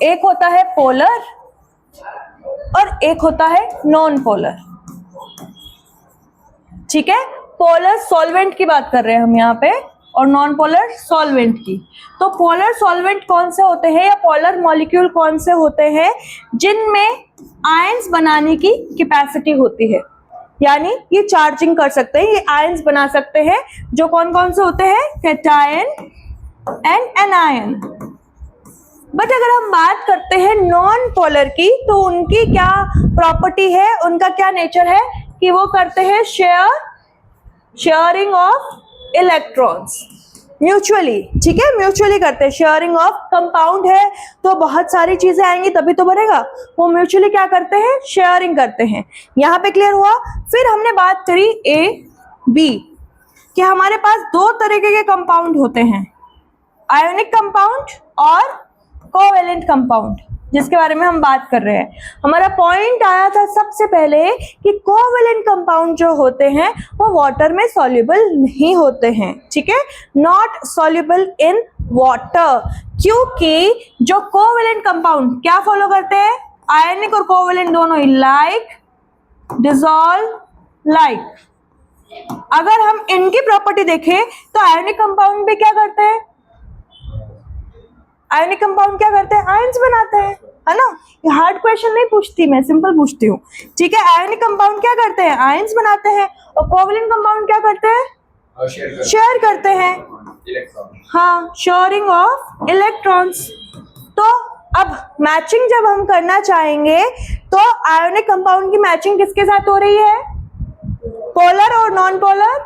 एक होता है पोलर और एक होता है नॉन पोलर। ठीक है, पोलर सॉल्वेंट की बात कर रहे हैं हम यहाँ पे, और नॉन पोलर सॉल्वेंट की। तो पोलर सॉल्वेंट कौन से होते हैं या पोलर मॉलिक्यूल कौन से होते हैं जिनमें आयंस बनाने की कैपेसिटी होती है, यानी ये चार्जिंग कर सकते हैं, ये आयंस बना सकते हैं, जो कौन कौन से होते हैं, कैटायन एंड एनायन। बट अगर हम बात करते हैं नॉन पोलर की, तो उनकी क्या प्रॉपर्टी है, उनका क्या नेचर है कि वो करते हैं शेयरिंग ऑफ इलेक्ट्रॉन्स म्यूचुअली, ठीक है, म्यूचुअली करते हैं। शेयरिंग ऑफ कंपाउंड है तो बहुत सारी चीजें आएंगी तभी तो बनेगा, वो म्यूचुअली क्या करते हैं, शेयरिंग करते हैं। यहाँ पे क्लियर हुआ। फिर हमने बात करी ए बी कि हमारे पास दो तरीके के कंपाउंड होते हैं, आयोनिक कंपाउंड और कोवेलेंट कंपाउंड, जिसके बारे में हम बात कर रहे हैं। हमारा पॉइंट आया था सबसे पहले कि कोवेलेंट कंपाउंड जो होते हैं वो वाटर में सॉल्युबल नहीं होते हैं, ठीक है, नॉट सॉल्युबल इन वाटर, क्योंकि जो कोवेलेंट कंपाउंड क्या फॉलो करते हैं, आयनिक और कोवेलेंट दोनों ही, लाइक डिसॉल्व लाइक। अगर हम इनकी प्रॉपर्टी देखें तो आयनिक कंपाउंड भी क्या करते हैं, आयनिक कंपाउंड क्या करते हैं, आयंस बनाते हैं, है ना। ये हार्ड क्वेश्चन नहीं पूछती मैं, सिंपल पूछती हूँ, ठीक है। आयनिक कंपाउंड क्या करते हैं, आयंस बनाते हैं, और कोवेलेंट कंपाउंड क्या करते हैं, शेयर करते हैं, हाँ, शेयरिंग ऑफ इलेक्ट्रॉन्स। तो अब मैचिंग जब हम करना चाहेंगे तो आयोनिक कंपाउंड की मैचिंग किसके साथ हो रही है, पोलर और नॉन पोलर,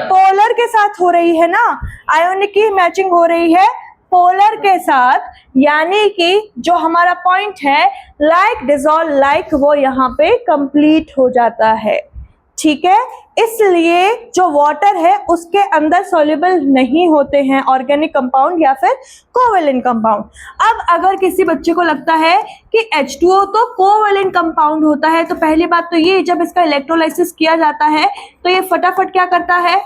पोलर के साथ हो रही है ना। आयोनिक की मैचिंग हो रही है पोलर के साथ, यानी कि जो हमारा पॉइंट है लाइक डिसॉल्व लाइक, वो यहाँ पे कंप्लीट हो जाता है, ठीक है। इसलिए जो वाटर है उसके अंदर सॉल्युबल नहीं होते हैं ऑर्गेनिक कंपाउंड या फिर कोवेलेंट कंपाउंड। अब अगर किसी बच्चे को लगता है कि H2O तो कोवेलेंट कंपाउंड होता है, तो पहली बात तो ये, जब इसका इलेक्ट्रोलाइसिस किया जाता है तो ये फटाफट क्या करता है,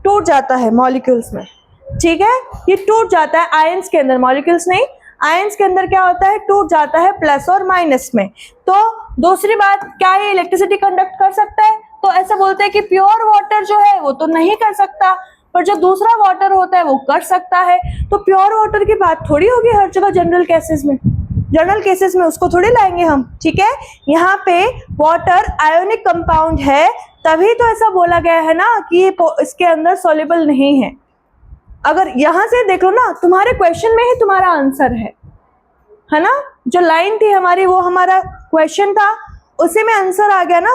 टूट जाता है मॉलिक्यूल्स में, ठीक है, ये टूट जाता है आयंस के अंदर, मॉलिक्यूल्स नहीं, आयंस के अंदर क्या होता है, टूट जाता है प्लस और माइनस में। तो दूसरी बात, क्या ये इलेक्ट्रिसिटी कंडक्ट कर सकता है, तो ऐसा बोलते हैं कि प्योर वाटर जो है वो तो नहीं कर सकता, पर जो दूसरा वाटर होता है वो कर सकता है। तो प्योर वाटर की बात थोड़ी होगी हर जगह, जनरल केसेस में उसको थोड़ी लाएंगे हम, ठीक है। यहाँ पे वाटर आयोनिक कंपाउंड है, तभी तो ऐसा बोला गया है ना कि इसके अंदर सॉल्युबल नहीं है। अगर यहां से देख लो ना, तुम्हारे क्वेश्चन में ही तुम्हारा आंसर है ना, जो लाइन थी हमारी वो हमारा क्वेश्चन था, उसी में आंसर आ गया ना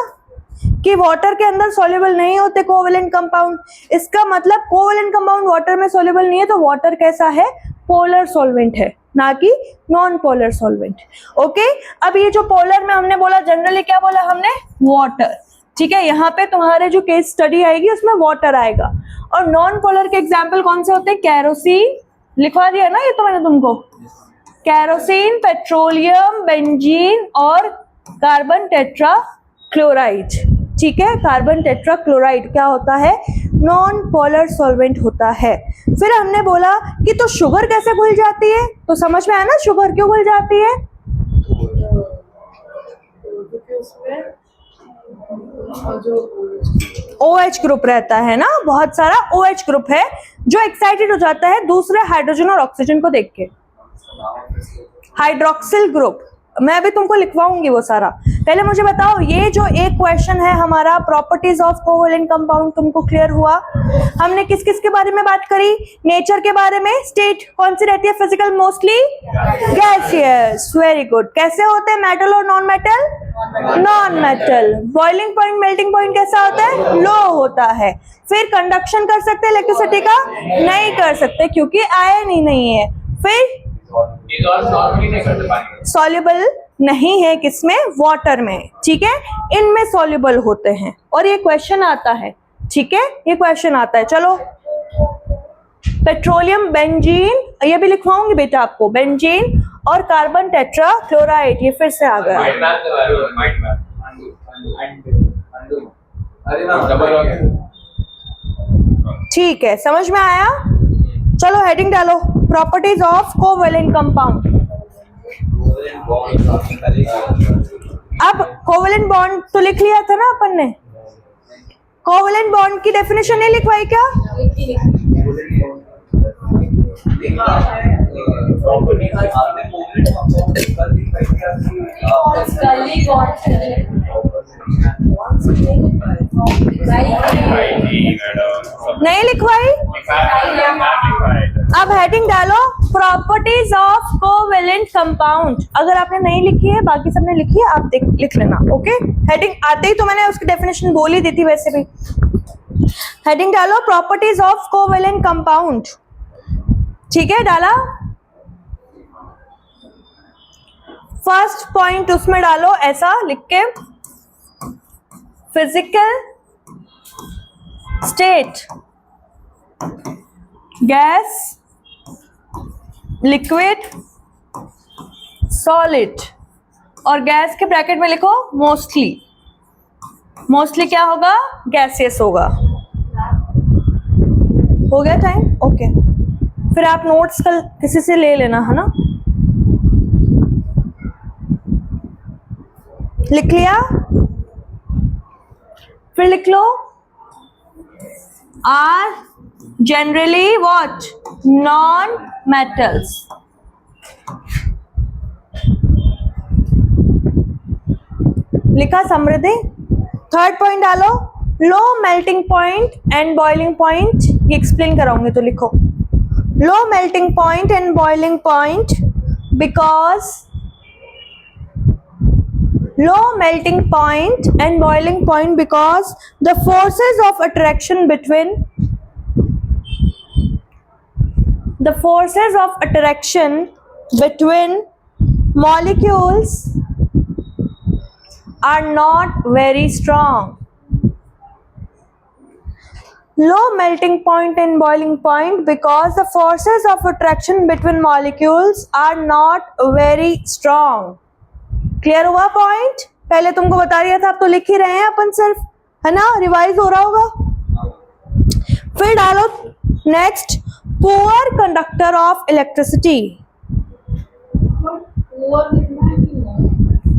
कि वाटर के अंदर सॉल्युबल नहीं होते कोवेलेंट कंपाउंड। इसका मतलब कोवेलेंट कंपाउंड वाटर में सॉल्युबल नहीं है, तो वाटर कैसा है, पोलर सॉल्वेंट है, ना कि नॉन पोलर सॉल्वेंट। ओके, अब ये जो पोलर में हमने बोला, जनरली क्या बोला हमने, वाटर, ठीक है। यहाँ पे तुम्हारे जो केस स्टडी आएगी उसमें वाटर आएगा। और नॉन पोलर के एग्जाम्पल कौन से होते हैं, कैरोसिन, लिखवा दिया ना ये तो मैंने तुमको, कैरोसिन, पेट्रोलियम, बेंजीन और कार्बन टेट्रा क्लोराइड, ठीक है। कार्बन टेट्रा क्लोराइड क्या होता है, नॉन पोलर सॉल्वेंट होता है। फिर हमने बोला कि तो शुगर कैसे घुल जाती है, तो समझ में आया ना शुगर क्यों घुल जाती है, OH ग्रुप रहता है ना, बहुत सारा OH ग्रुप है जो एक्साइटेड हो जाता है दूसरे हाइड्रोजन और ऑक्सीजन को देख के, हाइड्रोक्सिल ग्रुप। मैं अभी तुमको लिखवाऊंगी वो सारा। पहले मुझे बताओ, ये जो एक क्वेश्चन है हमारा प्रॉपर्टीज ऑफ कोवेलेंट कंपाउंड, तुमको क्लियर हुआ। हमने किस किस के बारे में बात करी, नेचर के बारे में, स्टेट कौन सी रहती है, physical mostly gaseous, very good. कैसे होते हैं, मेटल और non metal, non metal. Boiling point, melting point कैसा होता है, लो होता है। फिर कंडक्शन कर सकते हैं इलेक्ट्रिसिटी का, नहीं कर सकते क्योंकि आयन ही नहीं है। फिर सॉल्युबल नहीं है किसमें, वाटर में, ठीक है, इनमें सॉल्युबल होते हैं। और ये क्वेश्चन आता है, ठीक है, ये क्वेश्चन आता है। चलो, पेट्रोलियम, बेंजीन, ये भी लिखवाऊंगी बेटा आपको, बेंजीन और कार्बन टेट्रा क्लोराइड, ये फिर से आ गया, ठीक है, समझ में आया। चलो हेडिंग डालो, प्रॉपर्टीज ऑफ कोवेलेंट कंपाउंड। अब कोवेलेंट बॉन्ड तो लिख लिया था ना अपन ने, कोवेलेंट बॉन्ड की डेफिनेशन नहीं लिखवाई क्या, प्रॉपर्टी आपने मोमेंट कंपाउंड कर दिखाई थी Scully got नहीं लिखवाई? अब हेडिंग डालो प्रॉपर्टीज ऑफ कोवेलेंट कंपाउंड। अगर आपने नहीं लिखी है, बाकी सबने लिखी है, आप लिख लेना। ओके, हेडिंग आते ही तो मैंने उसकी डेफिनेशन बोल ही दी थी वैसे भी। हेडिंग डालो प्रॉपर्टीज ऑफ कोवेलेंट कंपाउंड। ठीक है, डाला? फर्स्ट पॉइंट उसमें डालो ऐसा लिख के, physical state, gas, liquid, solid, और गैस के ब्रैकेट में लिखो मोस्टली। मोस्टली क्या होगा? गैसियस होगा। हो गया टाइम? ओके, फिर आप नोट्स कल किसी से ले लेना, है ना? लिख लिया? फिर लिख लो are generally what? Non metals. लिखा समृद्धि? थर्ड पॉइंट डालो लो melting point and boiling point. ये एक्सप्लेन कराऊंगी तो लिखो लो melting point and boiling point because low melting point and boiling point because the forces of attraction between molecules are not very strong. Low melting point and boiling point because the forces of attraction between molecules are not very strong. Clear हुआ point? पहले तुमको बता दिया था, अब तो लिख ही रहे हैं अपन सिर्फ, है ना? रिवाइज हो रहा होगा। फिर डालो next, poor conductor of electricity.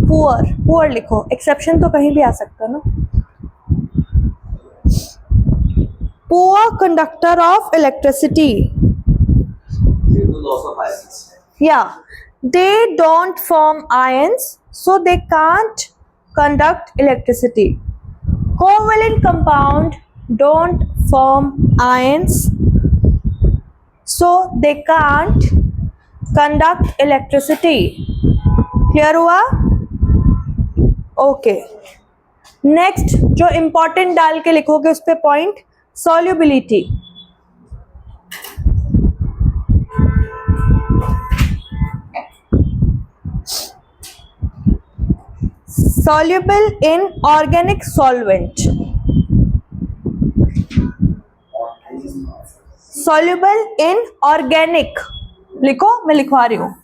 Poor लिखो, एक्सेप्शन तो कहीं भी आ सकता है ना। पुअर कंडक्टर ऑफ इलेक्ट्रिसिटी, या they don't form ions, so they can't conduct electricity. Covalent compound don't form ions, so they can't conduct electricity. Clear हुआ? Okay. Next जो important डाल के लिखोगे उस पे point, solubility. Soluble in organic solvent. Soluble in organic, लिखो, मैं लिखवा रही हूँ,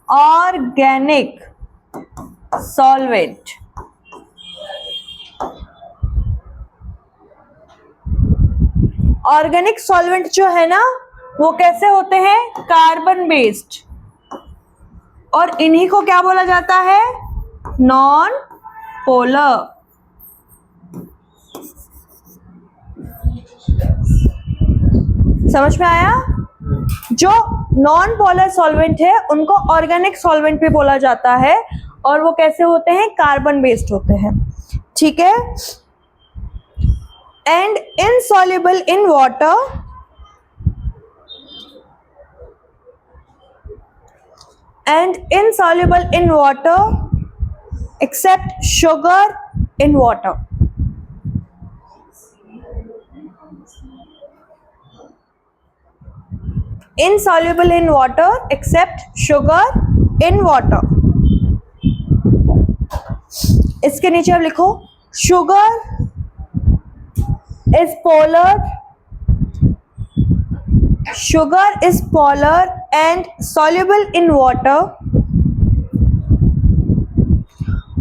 organic solvent. ऑर्गेनिक सॉल्वेंट जो है ना, वो कैसे होते हैं? कार्बन बेस्ड, और इन्हीं को क्या बोला जाता है? Non polar. समझ में आया? जो नॉन पोलर सॉल्वेंट है उनको ऑर्गेनिक सॉल्वेंट भी बोला जाता है, और वो कैसे होते हैं? कार्बन बेस्ड होते हैं। ठीक है? And insoluble in water, and insoluble in water except sugar in water. Insoluble in water except sugar in water. इसके नीचे अब लिखो sugar is polar. Sugar is polar and soluble in water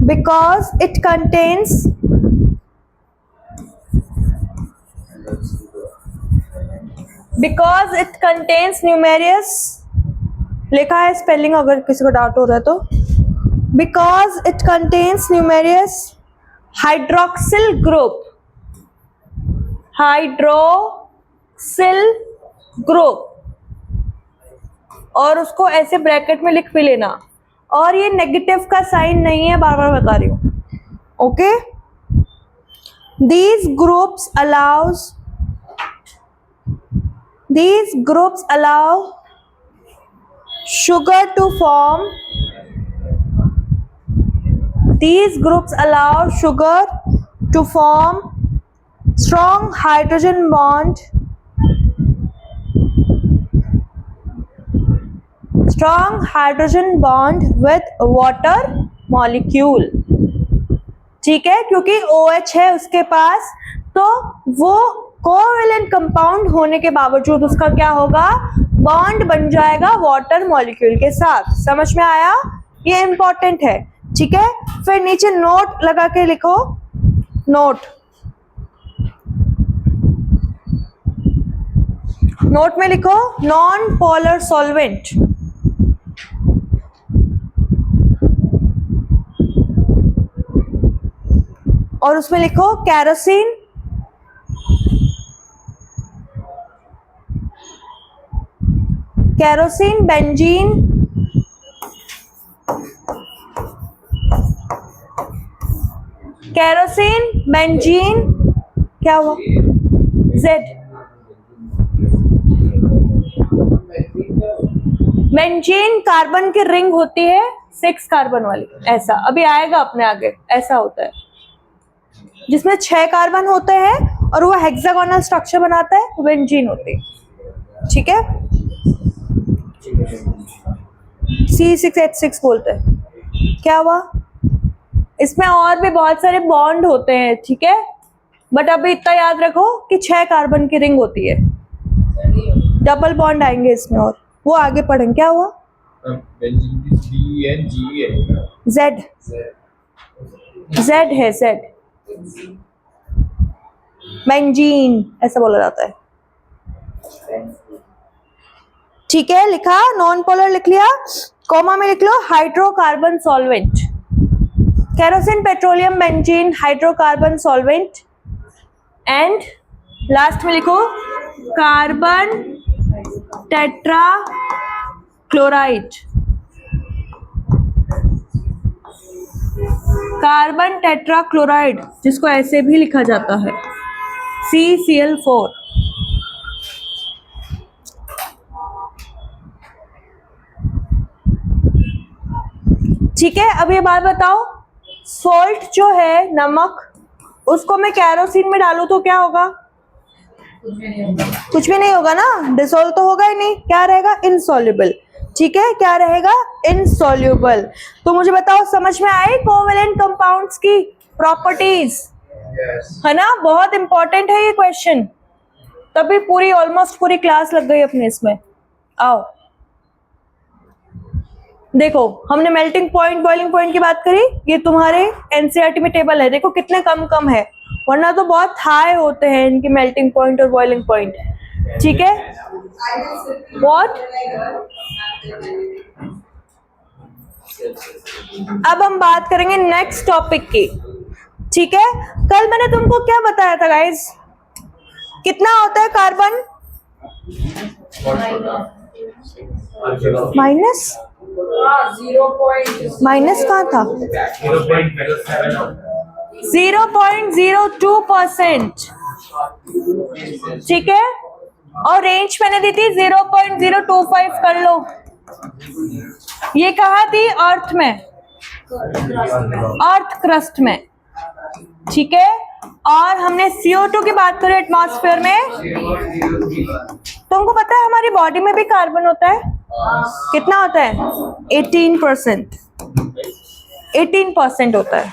because it contains numerous, लिखा है spelling अगर किसी को doubt हो रहा है तो, because it contains numerous hydroxyl group, और उसको ऐसे ब्रैकेट में लिख भी लेना, और ये नेगेटिव का साइन नहीं है, बार बार बता रही हूँ, okay. These groups allow sugar to form. These groups allow sugar to form strong hydrogen bond. Strong hydrogen bond with water molecule. ठीक है, क्योंकि OH है उसके पास, तो वो कोवेलेंट कंपाउंड होने के बावजूद उसका क्या होगा, बॉन्ड बन जाएगा वाटर मॉलिक्यूल के साथ। समझ में आया, ये इंपॉर्टेंट है, ठीक है। फिर नीचे नोट लगा के लिखो, नोट में लिखो नॉन पोलर सॉल्वेंट। और उसमें लिखो केरोसिन, बेंजीन, क्या हुआ, Z, बेंजीन कार्बन की रिंग होती है 6 कार्बन वाली, ऐसा अभी आएगा अपने आगे, ऐसा होता है जिसमें 6 कार्बन होते हैं और वो हेक्सागोनल स्ट्रक्चर बनाता है, वो बेंजीन होती है, ठीक है। C6H6 बोलते हैं। क्या हुआ, इसमें और भी बहुत सारे बॉन्ड होते हैं, ठीक है, बट अभी इतना याद रखो कि 6 कार्बन की रिंग होती है, डबल बॉन्ड आएंगे इसमें और वो आगे पढ़ेंगे। क्या हुआ, Z है, Z बेंजीन ऐसा बोला जाता है, ठीक है। लिखा, नॉन पोलर लिख लिया, कॉमा में लिख लो hydrocarbon solvent, kerosene, petroleum, benzene, hydrocarbon solvent, and last में लिखो carbon tetrachloride, carbon tetrachloride जिसको ऐसे भी लिखा जाता है CCl4। ठीक है, अब ये बात बताओ, सॉल्ट जो है नमक, उसको मैं केरोसिन में डालूं तो क्या होगा, कुछ भी नहीं होगा ना, डिसोल्व तो होगा ही नहीं, क्या रहेगा, इनसॉल्युबल, ठीक है, क्या रहेगा, इनसॉल्युबल। तो मुझे बताओ, समझ में आए कोवेलेंट कंपाउंड्स की प्रॉपर्टीज, है ना, बहुत इंपॉर्टेंट है ये क्वेश्चन, तभी पूरी ऑलमोस्ट पूरी क्लास लग गई अपने इसमें। आओ देखो, हमने मेल्टिंग पॉइंट, बॉइलिंग पॉइंट की बात करी, ये तुम्हारे एनसीईआरटी में टेबल है, देखो कितने कम है, वरना तो बहुत हाई होते हैं इनकी मेल्टिंग पॉइंट और बॉइलिंग पॉइंट, ठीक है। व्हाट, अब हम बात करेंगे नेक्स्ट टॉपिक की, ठीक है। कल मैंने तुमको क्या बताया था गाइस, कितना होता है कार्बन, माइनस, माइनस कहाँ था, 0.02%, ठीक है, और रेंज मैंने दी थी 0.025 कर लो। ये कहाँ थी, अर्थ में, अर्थ क्रस्ट में, ठीक है। और हमने CO2 की बात करी एटमॉस्फेयर में, तुमको पता है हमारी बॉडी में भी कार्बन होता है, कितना होता है, 18%, 18% होता है,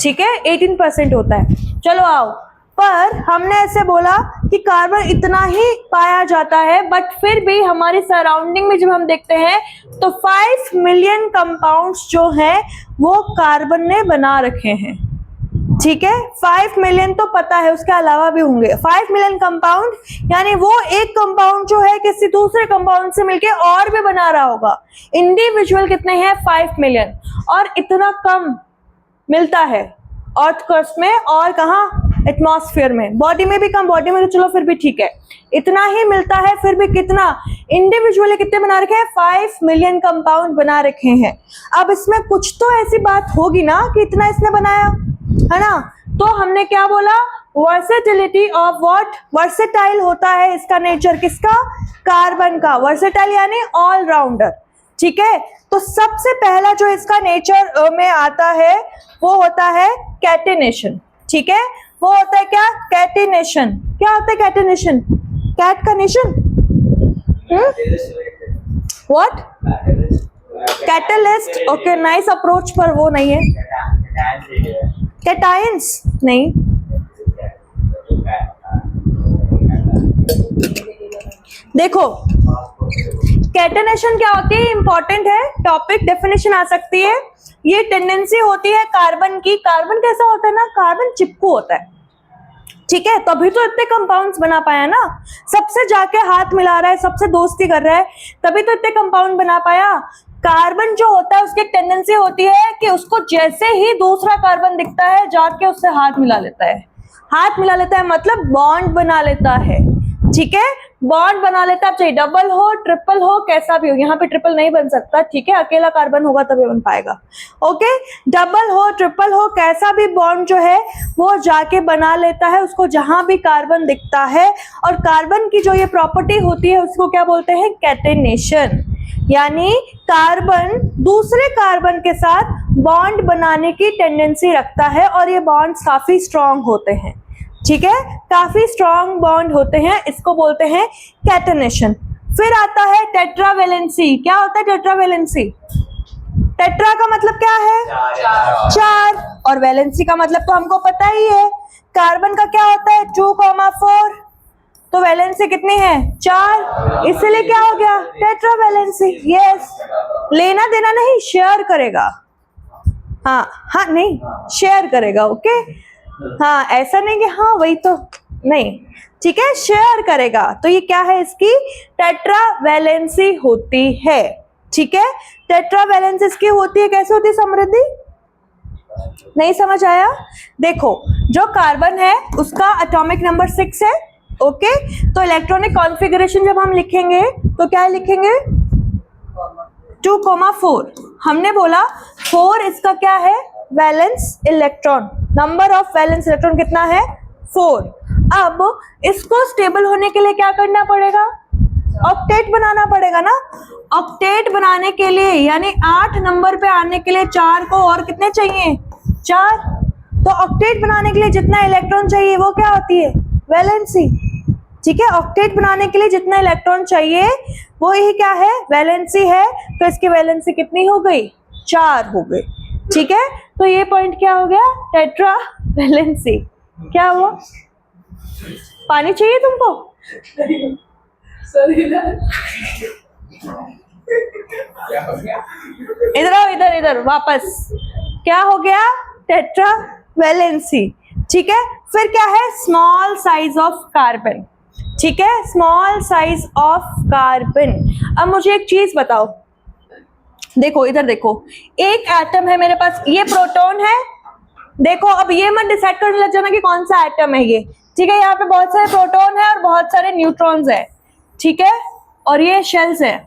ठीक है, 18% होता है। चलो आओ, पर हमने ऐसे बोला कि कार्बन इतना ही पाया जाता है, बट फिर भी हमारी सराउंडिंग में जब हम देखते हैं तो 5 मिलियन कंपाउंड्स जो हैं वो कार्बन ने बना रखे हैं, ठीक है। 5 मिलियन तो पता है, उसके अलावा भी होंगे 5 मिलियन कंपाउंड, यानी वो एक कंपाउंड जो है किसी दूसरे कंपाउंड से मिलके और भी बना रहा होगा। इंडिविजुअल कितने हैं, 5 मिलियन, और इतना कम मिलता है अर्थ क्रस्ट में, और कहाँ, एटमॉस्फेयर में। बॉडी में भी कम, बॉडी में तो चलो फिर भी ठीक है, इतना ही मिलता है, फिर भी कितना इंडिविजुअली कितने बना रखे हैं, 5 मिलियन कंपाउंड बना रखे हैं। अब इसमें कुछ तो ऐसी बात होगी ना कि इतना इसने बनाया, है ना। तो हमने क्या बोला, वर्सेटिलिटी ऑफ व्हाट, वर्सेटाइल होता है इसका नेचर, किसका, कार्बन का। वर्सेटाइल यानी ऑल राउंडर, ठीक है। तो सबसे पहला जो इसका नेचर में आता है वो होता है कैटेनेशन, ठीक है। वो होता है क्या, कैटेनेशन। क्या होता है कैटेनेशन, कैट का nation, what, catalyst, okay nice approach, पर वो नहीं है, कैटायंस नहीं। देखो कैटेनेशन क्या होती है, इंपॉर्टेंट है टॉपिक, डेफिनेशन आ सकती है। ये टेंडेंसी होती है कार्बन की, कार्बन कैसा होता है ना, कार्बन चिपकू होता है, ठीक है, तभी तो इतने कंपाउंड्स बना पाया ना, सबसे जाके हाथ मिला रहा है, सबसे दोस्ती कर रहा है, तभी तो इतने कंपाउंड बना पाया। कार्बन जो होता है उसकी एक टेंडेंसी होती है कि उसको जैसे ही दूसरा कार्बन दिखता है जाके उससे हाथ मिला लेता है। हाथ मिला लेता है मतलब बॉन्ड बना लेता है, ठीक है, बॉन्ड बना लेता है। चाहे डबल हो, ट्रिपल हो, कैसा भी हो, यहाँ पे ट्रिपल नहीं बन सकता, ठीक है, अकेला कार्बन होगा तभी बन पाएगा, ओके। डबल हो, ट्रिपल हो, कैसा भी बॉन्ड जो है वो जाके बना लेता है उसको जहां भी कार्बन दिखता है। और कार्बन की जो ये प्रॉपर्टी होती है उसको क्या बोलते हैं, कैटेनेशन, यानी कार्बन दूसरे कार्बन के साथ बॉन्ड बनाने की टेंडेंसी रखता है और ये बॉन्ड्स काफी स्ट्रांग होते हैं, ठीक है, काफी स्ट्रांग बॉन्ड होते हैं, इसको बोलते हैं कैटेनेशन। फिर आता है टेट्रावेलेंसी। क्या होता है टेट्रावेलेंसी, टेट्रा का मतलब क्या है, चार, और वैलेंसी का मतलब तो हमको पता ही है, कार्बन का क्या होता है 2,4, तो वैलेंसी कितनी है 4, इसलिए क्या हो गया टेट्रावेलेंसी। यस, लेना देना नहीं, शेयर करेगा, हाँ हाँ नहीं शेयर करेगा, ओके, हाँ ऐसा नहीं कि हाँ वही तो नहीं, ठीक है, शेयर करेगा। तो ये क्या है, इसकी टेट्रावेलेंसी होती है, ठीक है, टेट्रावेलेंसी इसकी होती है। कैसे होती है समृद्धि, नहीं समझ आया। देखो जो कार्बन है उसका एटॉमिक नंबर 6 है, ओके, तो इलेक्ट्रॉनिक कॉन्फ़िगरेशन जब हम लिखेंगे तो क्या लिखेंगे 2,4। हमने बोला 4 इसका क्या है, valence electron, number of valence electron कितना है 4। अब इसको स्टेबल होने के लिए क्या करना पड़ेगा, ऑक्टेट बनाना पड़ेगा ना। ऑक्टेट बनाने के लिए यानी 8 नंबर पे आने के लिए 4 को और कितने चाहिए 4, तो ऑक्टेट बनाने के लिए जितना इलेक्ट्रॉन चाहिए वो क्या होती है वैलेंसी, ठीक है। ऑक्टेट बनाने के लिए जितना इलेक्ट्रॉन चाहिए वो ही क्या है, वैलेंसी है। तो इसकी वैलेंसी कितनी हो गई 4 हो गई, ठीक है। तो ये पॉइंट क्या हो गया, टेट्रा वैलेंसी। क्या हुआ, पानी चाहिए तुमको, इधर आओ, इधर इधर वापस, क्या हो गया टेट्रा वैलेंसी, ठीक है। फिर क्या है, स्मॉल साइज ऑफ कार्बन, ठीक है, स्मॉल साइज ऑफ कार्बन। अब मुझे एक चीज बताओ, देखो इधर देखो, एक एटम है मेरे पास, ये प्रोटॉन है, देखो अब ये मत डिसाइड करने लग जाना कि कौन सा एटम है ये, ठीक है। यहाँ पे बहुत सारे प्रोटॉन है और बहुत सारे न्यूट्रॉन्स है, ठीक है, और ये शेल्स है,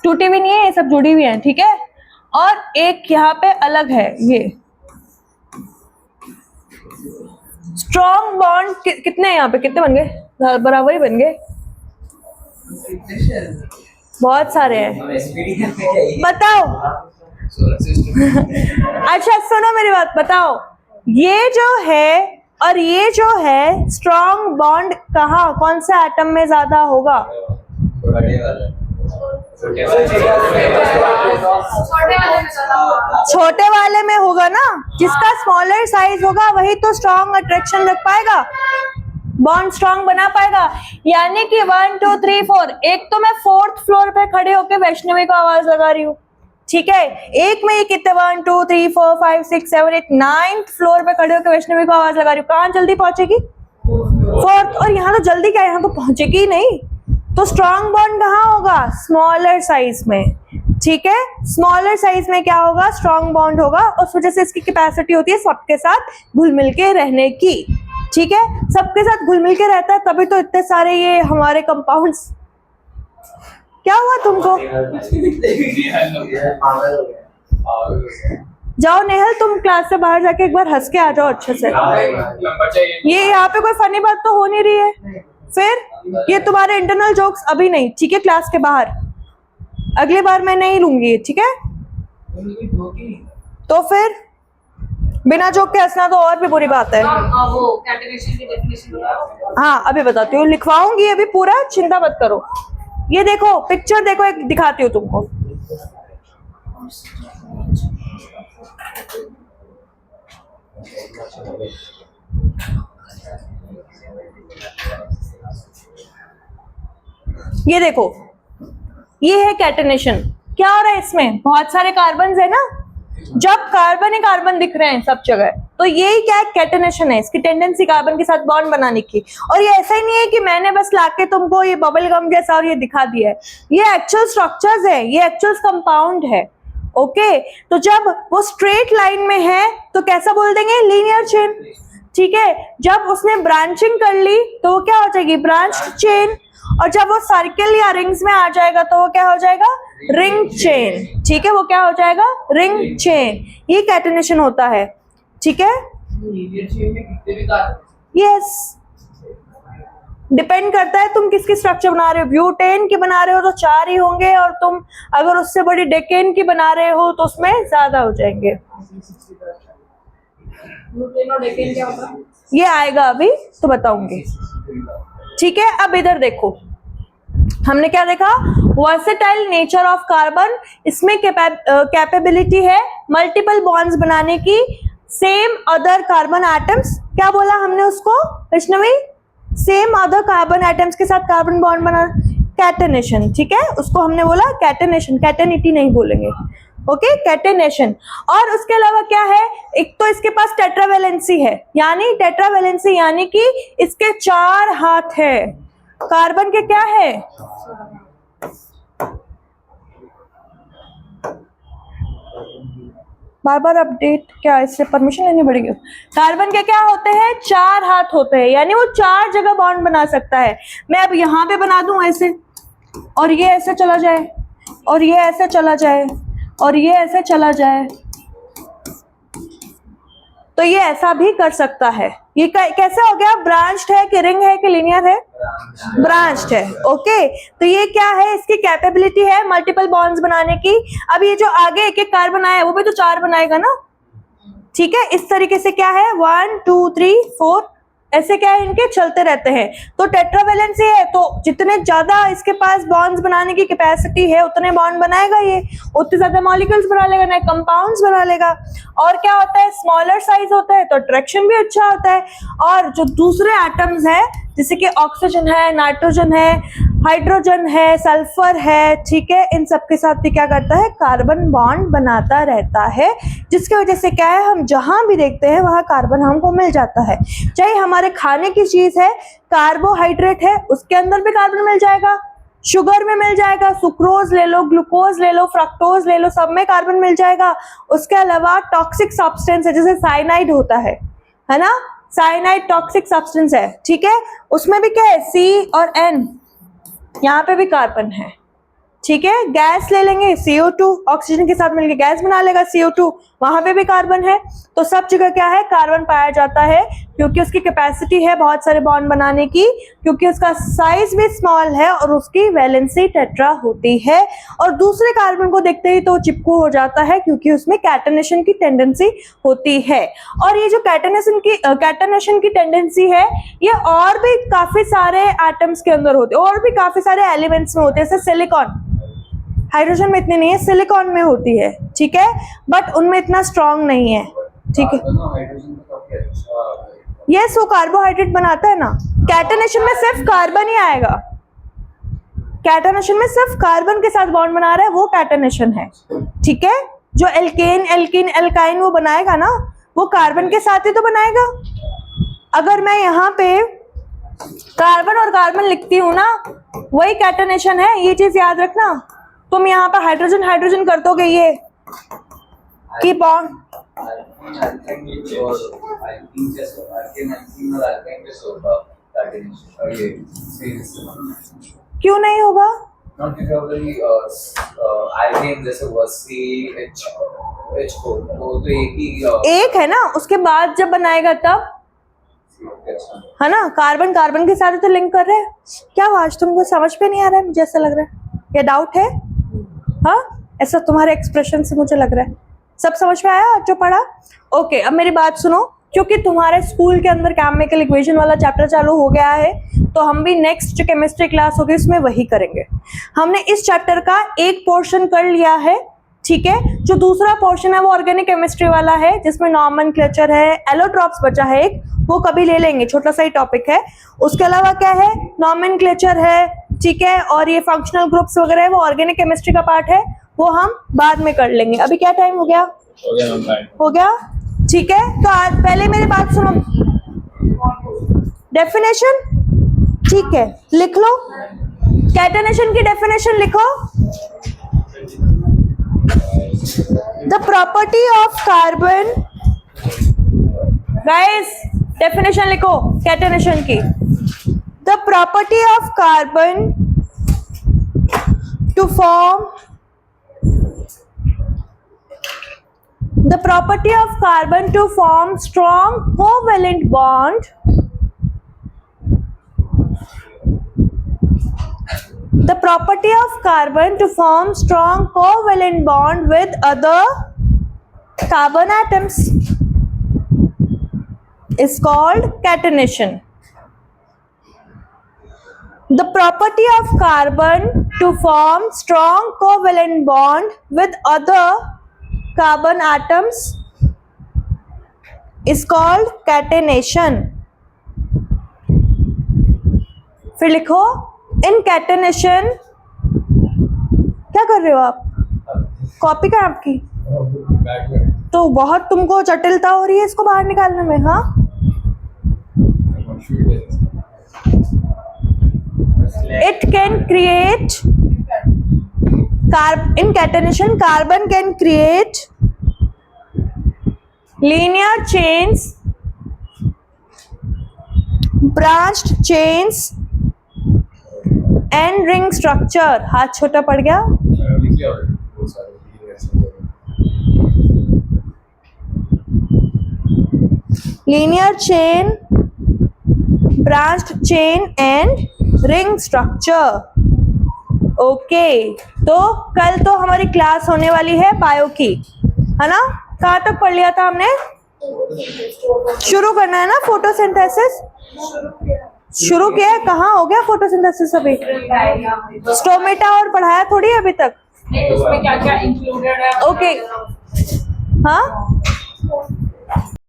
टूटी भी नहीं है, ये सब जुड़ी हुई है, ठीक है। और एक यहाँ पे अलग है, ये स्ट्रॉन्ग बॉन्ड कितने यहाँ पे, कितने बन गए, बराबर ही बन गए, बहुत सारे हैं, बताओ। अच्छा सुनो मेरी बात, बताओ ये जो है और ये जो है स्ट्रॉन्ग बॉन्ड कहाँ, कौन सा एटम में ज्यादा होगा, छोटे वाले में होगा ना, जिसका स्मॉलर साइज होगा वही तो स्ट्रॉन्ग अट्रैक्शन रख पाएगा, बॉन्ड स्ट्रॉन्ग बना पाएगा। यानी कि 1 2 3 4, एक तो मैं 4th फ्लोर पे खड़े होके वैष्णवी को आवाज लगा रही हूँ, ठीक है, एक में ये कितने 1 2 3 4 5 6 7 8 9th फ्लोर पे खड़े होके वैष्णवी को आवाज लगा रही हूँ, कहाँ जल्दी पहुंचेगी 4th, और यहाँ तो जल्दी क्या, यहाँ तो पहुंचेगी ही नहीं, तो स्ट्रॉन्ग बॉन्ड कहाँ होगा, स्मॉलर साइज में, ठीक है, स्मॉलर साइज में क्या होगा, स्ट्रॉन्ग बॉन्ड होगा, उस वजह से इसकी कैपेसिटी होती है सबके साथ घुल मिल के रहने की। ठीक है, सबके साथ घुल मिल के रहता है तभी तो इतने सारे ये हमारे कंपाउंड्स। क्या हुआ तुमको? जाओ नेहल, तुम क्लास से बाहर जाके एक बार हंस के आ जाओ अच्छे से। ये यहाँ पे कोई फनी बात तो हो नहीं रही है। फिर ये तुम्हारे इंटरनल जोक्स अभी नहीं, ठीक है, क्लास के बाहर। अगली बार मैं नहीं लूंगी, ठीक है। तो फिर बिना जोक के हंसना तो और भी बुरी बात है। वो कैटेगरी की डेफिनेशन बताओ। हाँ अभी बताती हूँ, लिखवाऊंगी अभी पूरा, चिंता मत करो। ये देखो पिक्चर देखो, एक दिखाती हूँ तुमको। ये देखो, ये है कैटेनेशन। क्या हो रहा है इसमें, बहुत सारे कार्बन है ना, जब कार्बन ही कार्बन दिख रहे हैं सब जगह, तो यही क्या है, कैटेनेशन है। इसकी टेंडेंसी कार्बन के साथ बॉन्ड बनाने की। और ये ऐसा ही नहीं है कि मैंने बस लाके तुमको ये बबल गम जैसा और ये दिखा दिया है, ये एक्चुअल स्ट्रक्चर्स है, ये एक्चुअल कंपाउंड है। ओके, तो जब वो स्ट्रेट लाइन में है तो कैसा बोल देंगे, लीनियर चेन। ठीक है, जब उसने ब्रांचिंग कर ली तो वो क्या हो जाएगी, ब्रांच्ड चेन। और जब वो सर्कल या रिंग्स में आ जाएगा तो वो क्या हो जाएगा, रिंग चेन। ठीक है, वो क्या हो जाएगा, रिंग चेन। ये कैटेनेशन होता है। ठीक है, यस, डिपेंड करता है तुम किसकी स्ट्रक्चर बना रहे हो। ब्यूटेन की बना रहे हो तो 4 ही होंगे, और तुम अगर उससे बड़ी डेकेन की बना रहे हो तो उसमें ज्यादा हो जाएंगे। ये आएगा अभी तो बताऊंगी। ठीक है, अब इधर देखो, हमने क्या देखा, वर्सेटाइल नेचर ऑफ कार्बन। इसमें कैपेबिलिटी है मल्टीपल बॉन्ड्स बनाने की, सेम अदर कार्बन एटम्स। क्या बोला हमने उसको Vaishnavi, same other carbon atoms के साथ कार्बन बॉन्ड बना, कैटेनेशन। ठीक है, उसको हमने बोला कैटेनेशन, कैटेनिटी नहीं बोलेंगे। Okay, catenation. और उसके अलावा क्या है, एक तो इसके पास टेट्रावेलेंसी है, यानी टेट्रावेलेंसी यानी कि इसके 4 हाथ है। कार्बन के क्या है, बार बार अपडेट, क्या इससे परमिशन लेनी पड़ेगी। कार्बन के क्या होते हैं, 4 हाथ होते हैं, यानी वो 4 जगह बॉन्ड बना सकता है। मैं अब यहाँ पे बना दूं ऐसे, और ये ऐसे चला जाए, और ये ऐसे चला जाए, और ये ऐसे चला जाए, तो ये ऐसा भी कर सकता है। ये कैसे हो गया, ब्रांच्ड है कि रिंग है कि लीनियर है, ब्रांच्ड है। ओके, तो ये क्या है, इसकी कैपेबिलिटी है मल्टीपल बॉन्ड्स बनाने की। अब ये जो आगे एक एक कार्बन आया वो भी तो 4 बनाएगा ना। ठीक है, इस तरीके से क्या है, 1 2 3 4 ऐसे क्या है, इनके चलते रहते हैं। तो टेट्रावेलेंसी है तो जितने ज्यादा इसके पास बॉन्ड्स बनाने की कैपेसिटी है उतने बॉन्ड बनाएगा, ये उतने ज्यादा मॉलिक्यूल्स बना लेगा, नए कंपाउंड्स बना लेगा। और क्या होता है, स्मॉलर साइज होता है तो अट्रैक्शन भी अच्छा होता है। और जो दूसरे एटम्स है जैसे कि ऑक्सीजन है, नाइट्रोजन है, हाइड्रोजन है, सल्फर है, ठीक है, इन सब के साथ भी क्या करता है, कार्बन बॉन्ड बनाता रहता है, जिसकी वजह से क्या है, हम जहां भी देखते हैं वहां कार्बन हमको मिल जाता है। चाहे हमारे खाने की चीज है, कार्बोहाइड्रेट है, उसके अंदर भी कार्बन मिल जाएगा, शुगर में मिल जाएगा, सुक्रोज ले लो, ग्लूकोज ले लो, फ्रक्टोज ले लो, सब में कार्बन मिल जाएगा। उसके अलावा टॉक्सिक सब्सटेंस है, जैसे साइनाइड होता है ना, साइनाइड टॉक्सिक सब्सटेंस है। ठीक है, उसमें भी क्या है, C और N, यहाँ पे भी कार्बन है। ठीक है, गैस ले लेंगे, CO2 ऑक्सीजन के साथ मिलकर गैस बना लेगा CO2, वहां पे भी कार्बन है। तो सब जगह क्या है, कार्बन पाया जाता है, क्योंकि उसकी कैपेसिटी है बहुत सारे बॉन्ड बनाने की, क्योंकि उसका साइज भी स्मॉल है और उसकी वैलेंसी टेट्रा होती है। और दूसरे कार्बन को देखते ही तो चिपकू हो जाता है, क्योंकि उसमें कैटेनेशन की टेंडेंसी होती है। और ये जो कैटेनेशन की टेंडेंसी है, ये और भी काफी सारे एटम्स के अंदर होते हैं, और भी काफी सारे एलिमेंट्स में होते हैं, जैसे सिलिकॉन, हाइड्रोजन में इतनी नहीं है, सिलिकॉन में होती है। ठीक है, बट उनमें इतना स्ट्रॉन्ग नहीं है। ठीक है, यस, वो कार्बोहाइड्रेट बनाता है ना। कैटेनेशन में सिर्फ कार्बन ही आएगा, कैटेनेशन में सिर्फ कार्बन के साथ बॉन्ड बना रहा है, वो कैटेनेशन है। ठीक है, जो एल्केन, एल्कीन, एल्काइन वो बनाएगा ना, वो कार्बन के साथ ही तो बनाएगा। अगर मैं यहाँ पे कार्बन और कार्बन लिखती हूँ ना, वही कैटेनेशन है, ये चीज याद रखना। तुम यहाँ पर हाइड्रोजन हाइड्रोजन कर दोगे ये कीप ऑन। क्यों नहीं होगा? एक है ना, उसके बाद जब बनाएगा तब, है ना। कार्बन कार्बन के साथ तो लिंक कर रहे हैं। क्या आज तुमको समझ पे नहीं आ रहा है? मुझे ऐसा लग रहा है, या डाउट है? हाँ, ऐसा तुम्हारे एक्सप्रेशन से मुझे लग रहा है। सब समझ में आया जो पढ़ा? ओके, अब मेरी बात सुनो, क्योंकि तुम्हारे स्कूल के अंदर केमिकल इक्वेशन वाला चैप्टर चालू हो गया है, तो हम भी नेक्स्ट जो केमिस्ट्री क्लास होगी उसमें वही करेंगे। हमने इस चैप्टर का एक पोर्शन कर लिया है, ठीक है। जो दूसरा पोर्शन है वो ऑर्गेनिक केमिस्ट्री वाला है, जिसमें नॉमेनक्लेचर है, एलोट्रॉप्स बचा है एक, वो कभी ले लेंगे, छोटा सा ही टॉपिक है। उसके अलावा क्या है, नॉमेनक्लेचर है, ठीक है, और ये फंक्शनल ग्रुप्स वगैरह है, वो ऑर्गेनिक केमिस्ट्री का पार्ट है, वो हम बाद में कर लेंगे। अभी क्या टाइम हो गया? हो गया, ठीक है। तो आज पहले मेरी बात सुनो, डेफिनेशन, ठीक है, लिख लो। कैटेनेशन की डेफिनेशन लिखो। The property of carbon, guys definition लिखो कैटेनेशन की। The property of carbon to form, the property of carbon to form strong covalent bond, the property of carbon to form strong covalent bond with other carbon atoms is called catenation. The property of carbon to form strong covalent bond with other carbon atoms is called catenation. फिर लिखो, in catenation, क्या कर रहे हो आप? Copy का आपकी तो बहुत तुमको जटिलता हो रही है इसको बाहर निकालने में। हाँ, it can create in catenation, carbon can create linear chains, branched chains and ring structure. हाथ छोटा पड़ गया। linear chain, branched chain and ring structure. Okay, तो कल तो हमारी क्लास होने वाली है बायो की, है ना। कहाँ तक पढ़ लिया था हमने? शुरू करना है ना फोटोसिंथेसिस। शुरू किया है, कहाँ हो गया फोटोसिंथेसिस? अभी स्टोमेटा और पढ़ाया थोड़ी अभी तक। उसमें क्या क्या इंक्लूडेड है? ओके, हाँ